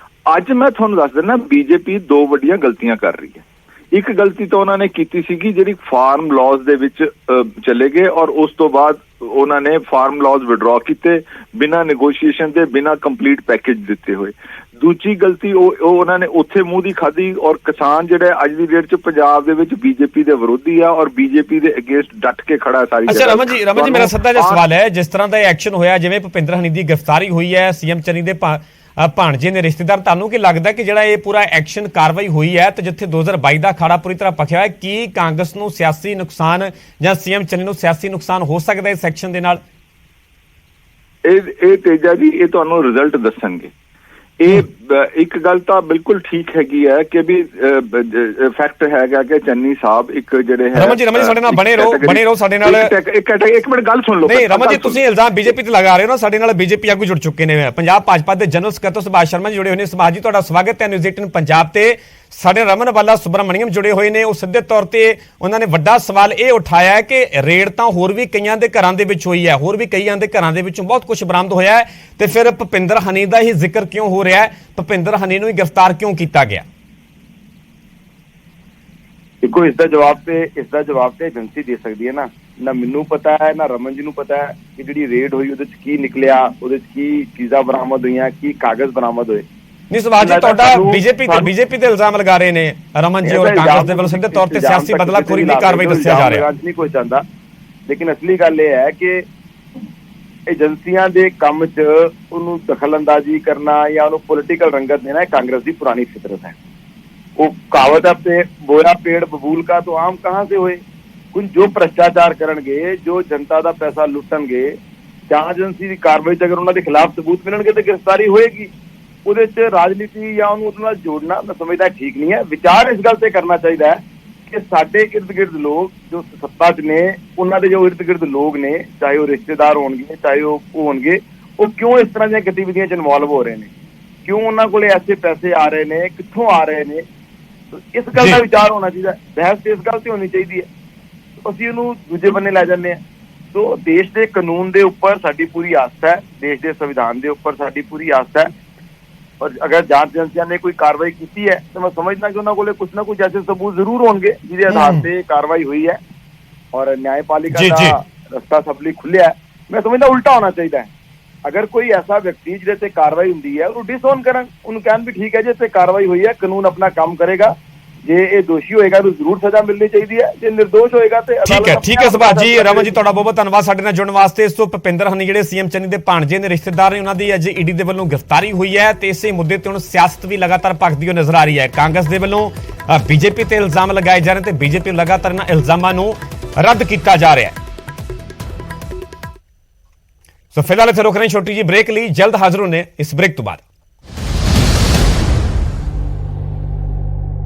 ਅੱਜ ਮੈਂ ਤੁਹਾਨੂੰ ਦੱਸ ਦਿੰਦਾ, ਬੀਜੇਪੀ 2 ਵੱਡੀਆਂ ਗਲਤੀਆਂ ਕਰ ਰਹੀ ਹੈ। ਇੱਕ ਗਲਤੀ ਤਾਂ ਉਹਨਾਂ ਨੇ ਕੀਤੀ ਸੀਗੀ ਜਿਹੜੀ ਫਾਰਮ ਲਾਜ਼ ਦੇ ਵਿੱਚ ਚਲੇ ਗਏ, ਔਰ ਉਸ ਤੋਂ ਬਾਅਦ ਉਹਨਾਂ ਨੇ ਫਾਰਮ ਲਾਜ਼ ਵਿਡਰਾ ਕੀਤੇ ਬਿਨਾਂ ਨੈਗੋਸ਼ੀਏਸ਼ਨ ਦੇ, ਬਿਨਾਂ ਕੰਪਲੀਟ ਪੈਕੇਜ ਦਿੱਤੇ ਹੋਏ। ਦੂਜੀ ਗਲਤੀ ਉਹ ਉਹਨਾਂ ਨੇ ਉੱਥੇ ਮੂੰਹ ਦੀ ਖਾਧੀ, ਔਰ ਕਿਸਾਨ ਜਿਹੜੇ ਅੱਜ ਦੀ ਡੇਟ 'ਚ ਪੰਜਾਬ ਦੇ ਵਿੱਚ ਬੀਜੇਪੀ ਦੇ ਵਿਰੋਧੀ ਆ ਔਰ ਬੀਜੇਪੀ ਦੇ ਅਗੇਂਸਟ ਡਟ ਕੇ ਖੜਾ ਸਾਰੀ। ਅੱਛਾ ਰਮਨ ਜੀ, ਮੇਰਾ ਸਿੱਧਾ ਜਿਹਾ ਸਵਾਲ ਹੈ, ਜਿਸ ਤਰ੍ਹਾਂ ਦਾ ਇਹ ਐਕਸ਼ਨ ਹੋਇਆ, ਜਿਵੇਂ ਭੁਪਿੰਦਰ ਹਨੀ ਦੀ ਗ੍ਰਿਫਤਾਰੀ ਹੋਈ ਹੈ, ਸੀਐਮ ਚੰਨੀ ਦੇ ਭਾਣਜੇ ਨੇ ਰਿਸ਼ਤੇਦਾਰ, ਤੁਹਾਨੂੰ ਕੀ ਲੱਗਦਾ ਕਿ ਜਿਹੜਾ ਇਹ ਪੂਰਾ ਐਕਸ਼ਨ ਕਾਰਵਾਈ ਹੋਈ ਹੈ ਤੇ ਜਿੱਥੇ 2022 ਦਾ ਅਖਾੜਾ ਪੂਰੀ ਤਰ੍ਹਾਂ ਪੱਕਿਆ ਹੈ, ਕੀ ਕਾਂਗਰਸ ਨੂੰ ਸਿਆਸੀ ਨੁਕਸਾਨ ਜਾਂ ਸੀਐਮ ਚੰਨੀ ਨੂੰ ਸਿਆਸੀ ਨੁਕਸਾਨ ਹੋ ਸਕਦਾ ਇਸ ਐਕਸ਼ਨ ਦੇ ਨਾਲ? ਇਹ ਤੇਜਾ ਜੀ, ਇਹ ਤੁਹਾਨੂੰ ਰਿਜ਼ਲਟ ਦੱਸਣਗੇ। ਇਹ ਇੱਕ ਗੱਲ ਤਾਂ ਬਿਲਕੁਲ ਠੀਕ ਹੈਗੀ ਹੈ ਕਿ ਵੀ ਫੈਕਟ ਹੈਗਾ ਕਿ ਚੰਨੀ ਸਾਹਿਬ ਇੱਕ ਜਿਹੜੇ ਹੈ। ਰਮਨ ਜੀ ਸਾਡੇ ਨਾਲ ਬਣੇ ਰਹੋ ਸਾਡੇ ਨਾਲ। ਇੱਕ ਮਿੰਟ ਗੱਲ ਸੁਣ ਲਓ। ਨਹੀਂ ਰਮਨ ਜੀ, ਤੁਸੀਂ ਇਲਜ਼ਾਮ ਬੀਜੇਪੀ ਤੇ ਲਗਾ ਰਹੇ ਹੋ ਨਾ, ਸਾਡੇ ਨਾਲ ਬੀਜੇਪੀ ਆਗੂ ਜੁੜ ਚੁੱਕੇ ਨੇ। ਪੰਜਾਬ ਭਾਜਪਾ ਦੇ ਜਨਰਲ ਸਕੱਤਰ ਸੁਭਾਸ਼ ਸ਼ਰਮਾ ਜੀ ਜੁੜੇ ਹੋਏ ਨੇ। ਸੁਭਾਸ਼ ਜੀ, ਤੁਹਾਡਾ ਸਵਾਗਤ ਹੈ ਨਿਊਜ਼ 18 ਪੰਜਾਬ ਤੇ। ਸਾਡੇ ਰਮਨ ਬਾਲਾ ਸੁਬਰਾਮਣੀਅਮ ਜੁੜੇ ਹੋਏ ਨੇ। ਉਹ ਸਿੱਧੇ ਤੌਰ ਤੇ ਉਹਨਾਂ ਨੇ ਵੱਡਾ ਸਵਾਲ ਇਹ ਉਠਾਇਆ ਕਿ ਰੇਡ ਤਾਂ ਹੋਰ ਵੀ ਕਈਆਂ ਦੇ ਘਰਾਂ ਦੇ ਵਿੱਚ ਹੋਈ ਹੈ, ਹੋਰ ਵੀ ਕਈਆਂ ਦੇ ਘਰਾਂ ਦੇ ਵਿੱਚੋਂ ਬਹੁਤ ਕੁਝ ਬਰਾਮਦ ਹੋਇਆ ਹੈ, ਤੇ ਫਿਰ ਭੁਪਿੰਦਰ ਹਨੀ ਦਾ ਹੀ ਜ਼ਿਕਰ ਕਿਉਂ ਹੋ ਰਿਹਾ ਹੈ? ਭੁਪਿੰਦਰ ਹਨੀ ਨੂੰ ਹੀ ਗ੍ਰਿਫਤਾਰ ਕਿਉਂ ਕੀਤਾ ਗਿਆ? ਦੇਖੋ, ਇਸ ਦਾ ਜਵਾਬ ਤੇ ਏਜੰਸੀ ਦੇ ਸਕਦੀ ਹੈ ਨਾ ਮੈਨੂੰ ਪਤਾ ਹੈ, ਨਾ ਰਮਨ ਜੀ ਨੂੰ ਪਤਾ ਹੈ ਕਿ ਜਿਹੜੀ ਰੇਡ ਹੋਈ ਉਹਦੇ 'ਚ ਕੀ ਨਿਕਲਿਆ, ਉਹਦੇ 'ਚ ਕੀ ਚੀਜ਼ਾਂ ਬਰਾਮਦ ਹੋਈਆਂ, ਕੀ ਕਾਗਜ਼ ਬਰਾਮਦ ਹੋਏ। ਨਹੀਂ ਸੁਭਾਸ਼ ਜੀ, ਤੁਹਾਡਾ ਬੀਜੇਪੀ ਤੇ ਇਲਜ਼ਾਮ ਲਗਾ ਰਹੇ ਨੇ ਰਮਨ ਜੀ ਔਰ ਕਾਂਗਰਸ ਦੇ ਵੱਲੋਂ ਸਿੱਧੇ ਤੌਰ ਤੇ ਸਿਆਸੀ ਬਦਲਾਖੋਰੀ ਦੀ ਕਾਰਵਾਈ ਦੱਸਿਆ ਜਾ ਰਿਹਾ ਹੈ। ਨਹੀਂ ਕੋਈ ਚਾਹੁੰਦਾ, ਲੇਕਿਨ ਅਸਲੀ ਗੱਲ ਇਹ ਹੈ ਕਿ ਏਜੰਸੀਆਂ ਦੇ ਕੰਮ 'ਚ ਉਹਨੂੰ ਦਖਲਅੰਦਾਜ਼ੀ ਕਰਨਾ ਜਾਂ ਉਹਨੂੰ ਪੋਲੀਟੀਕਲ ਰੰਗਤ ਦੇਣਾ ਇਹ ਕਾਂਗਰਸ ਦੀ ਪੁਰਾਣੀ ਫਿਤਰਤ ਹੈ। वो कहावत है, बोया पेड़ बबूल का तो आम कहाँ से होए। कुछ जो भ्रष्टाचार करनगे, जो जनता का पैसा लुटणगे, जांच एजेंसी की कार्रवाई अगर उन्होंने खिलाफ सबूत मिलणगे तो गिरफ्तारी होएगी। ਉਹਦੇ 'ਚ ਰਾਜਨੀਤੀ ਜਾਂ ਉਹਨੂੰ ਉਹਦੇ ਨਾਲ ਜੋੜਨਾ ਮੈਂ ਸਮਝਦਾ ਠੀਕ ਨਹੀਂ ਹੈ। ਵਿਚਾਰ ਇਸ ਗੱਲ ਤੇ ਕਰਨਾ ਚਾਹੀਦਾ ਹੈ ਕਿ ਸਾਡੇ ਇਰਦ ਗਿਰਦ ਲੋਕ ਜੋ ਸੱਤਾ 'ਚ ਨੇ, ਉਹਨਾਂ ਦੇ ਜੋ ਇਰਦ ਗਿਰਦ ਲੋਕ ਨੇ, ਚਾਹੇ ਉਹ ਰਿਸ਼ਤੇਦਾਰ ਹੋਣਗੇ, ਚਾਹੇ ਉਹ ਹੋਣਗੇ, ਉਹ ਕਿਉਂ ਇਸ ਤਰ੍ਹਾਂ ਦੀਆਂ ਗਤੀਵਿਧੀਆਂ 'ਚ ਇਨਵੋਲਵ ਹੋ ਰਹੇ ਨੇ। ਕਿਉਂ ਉਹਨਾਂ ਕੋਲੇ ਐਸੇ ਪੈਸੇ ਆ ਰਹੇ ਨੇ, ਕਿੱਥੋਂ ਆ ਰਹੇ ਨੇ, ਇਸ ਗੱਲ ਦਾ ਵਿਚਾਰ ਹੋਣਾ ਚਾਹੀਦਾ। ਬਹਿਸ ਇਸ ਗੱਲ ਤੇ ਹੋਣੀ ਚਾਹੀਦੀ ਹੈ। ਅਸੀਂ ਉਹਨੂੰ ਦੂਜੇ ਬੰਨੇ ਲੈ ਜਾਂਦੇ ਹਾਂ। ਸੋ ਦੇਸ਼ ਦੇ ਕਾਨੂੰਨ ਦੇ ਉੱਪਰ ਸਾਡੀ ਪੂਰੀ ਆਸਥਾ ਹੈ, ਦੇਸ਼ ਦੇ ਸੰਵਿਧਾਨ ਦੇ ਉੱਪਰ ਸਾਡੀ ਪੂਰੀ ਆਸਥਾ ਹੈ। ਔਰ ਅਗਰ ਜਾਂਚ ਏਜੰਸੀਆਂ ਨੇ ਕੋਈ ਕਾਰਵਾਈ ਕੀਤੀ ਹੈ ਤਾਂ ਮੈਂ ਸਮਝਦਾ ਕਿ ਉਹਨਾਂ ਕੋਲੇ ਕੁਝ ਨਾ ਕੁਝ ਐਸੇ ਸਬੂਤ ਜ਼ਰੂਰ ਹੋਣਗੇ ਜਿਹਦੇ ਆਧਾਰ ਤੇ ਕਾਰਵਾਈ ਹੋਈ ਹੈ ਔਰ ਨਿਆਂਪਾਲਿਕਾ ਦਾ ਰਸਤਾ ਸਭ ਲਈ ਖੁੱਲਿਆ ਹੈ। ਮੈਂ ਸਮਝਦਾ ਉਲਟਾ ਹੋਣਾ ਚਾਹੀਦਾ ਹੈ। ਅਗਰ ਕੋਈ ਐਸਾ ਵਿਅਕਤੀ ਜਿਹਦੇ ਤੇ ਕਾਰਵਾਈ ਹੁੰਦੀ ਹੈ ਉਹਨੂੰ ਡਿਸਓਨ ਕਰਨ, ਉਹਨੂੰ ਕਹਿਣ ਵੀ ਠੀਕ ਹੈ ਜੇ ਤੇ ਕਾਰਵਾਈ ਹੋਈ ਹੈ, ਕਾਨੂੰਨ ਆਪਣਾ ਕੰਮ ਕਰੇਗਾ। ਜੇ ਇਹ ਦੋਸ਼ੀ ਹੋਏਗਾ ਤਾਂ ਜ਼ਰੂਰ ਸਜ਼ਾ ਮਿਲਣੀ ਚਾਹੀਦੀ ਹੈ, ਜੇ ਨਿਰਦੋਸ਼ ਹੋਏਗਾ ਤੇ ਠੀਕ ਹੈ ਸੁਭਾਸ਼ ਜੀ। ਰਮਨ ਜੀ ਤੁਹਾਡਾ ਬਹੁਤ ਬਹੁਤ ਧੰਨਵਾਦ ਸਾਡੇ ਨਾਲ ਜੁੜਨ ਵਾਸਤੇ। ਸੋ ਭੁਪਿੰਦਰ ਹਨੀ ਜਿਹੜੇ ਸੀਐਮ ਚੰਨੀ ਦੇ ਭਾਣਜੇ ਨੇ, ਰਿਸ਼ਤੇਦਾਰ ਨੇ, ਉਹਨਾਂ ਦੀ ਅੱਜ ਈਡੀ ਦੇ ਵੱਲੋਂ ਗ੍ਰਿਫਤਾਰੀ ਹੋਈ ਹੈ ਤੇ ਇਸੇ ਮੁੱਦੇ ਤੇ ਹੁਣ ਸਿਆਸਤ ਵੀ ਲਗਾਤਾਰ ਭਖਦੀ ਹੋਈ ਨਜ਼ਰ ਆ ਰਹੀ ਹੈ। ਕਾਂਗਰਸ ਦੇ ਵੱਲੋਂ ਬੀਜੇਪੀ ਤੇ ਇਲਜ਼ਾਮ ਲਗਾਏ ਜਾ ਰਹੇ ਤੇ ਬੀਜੇਪੀ ਲਗਾਤਾਰ ਇਹਨਾਂ ਇਲਜ਼ਾਮਾਂ ਨੂੰ ਰੱਦ ਕੀਤਾ ਜਾ ਰਿਹਾ ਹੈ। ਸੋ ਫਿਲਹਾਲ ਇੱਥੇ ਰੁਕ ਰਹੇ ਛੋਟੀ ਜੀ ਬ੍ਰੇਕ ਲਈ, ਜਲਦ ਹਾਜ਼ਰ ਹੋਣੇ ਇਸ ਬ੍ਰੇਕ ਤੋਂ ਬਾਅਦ।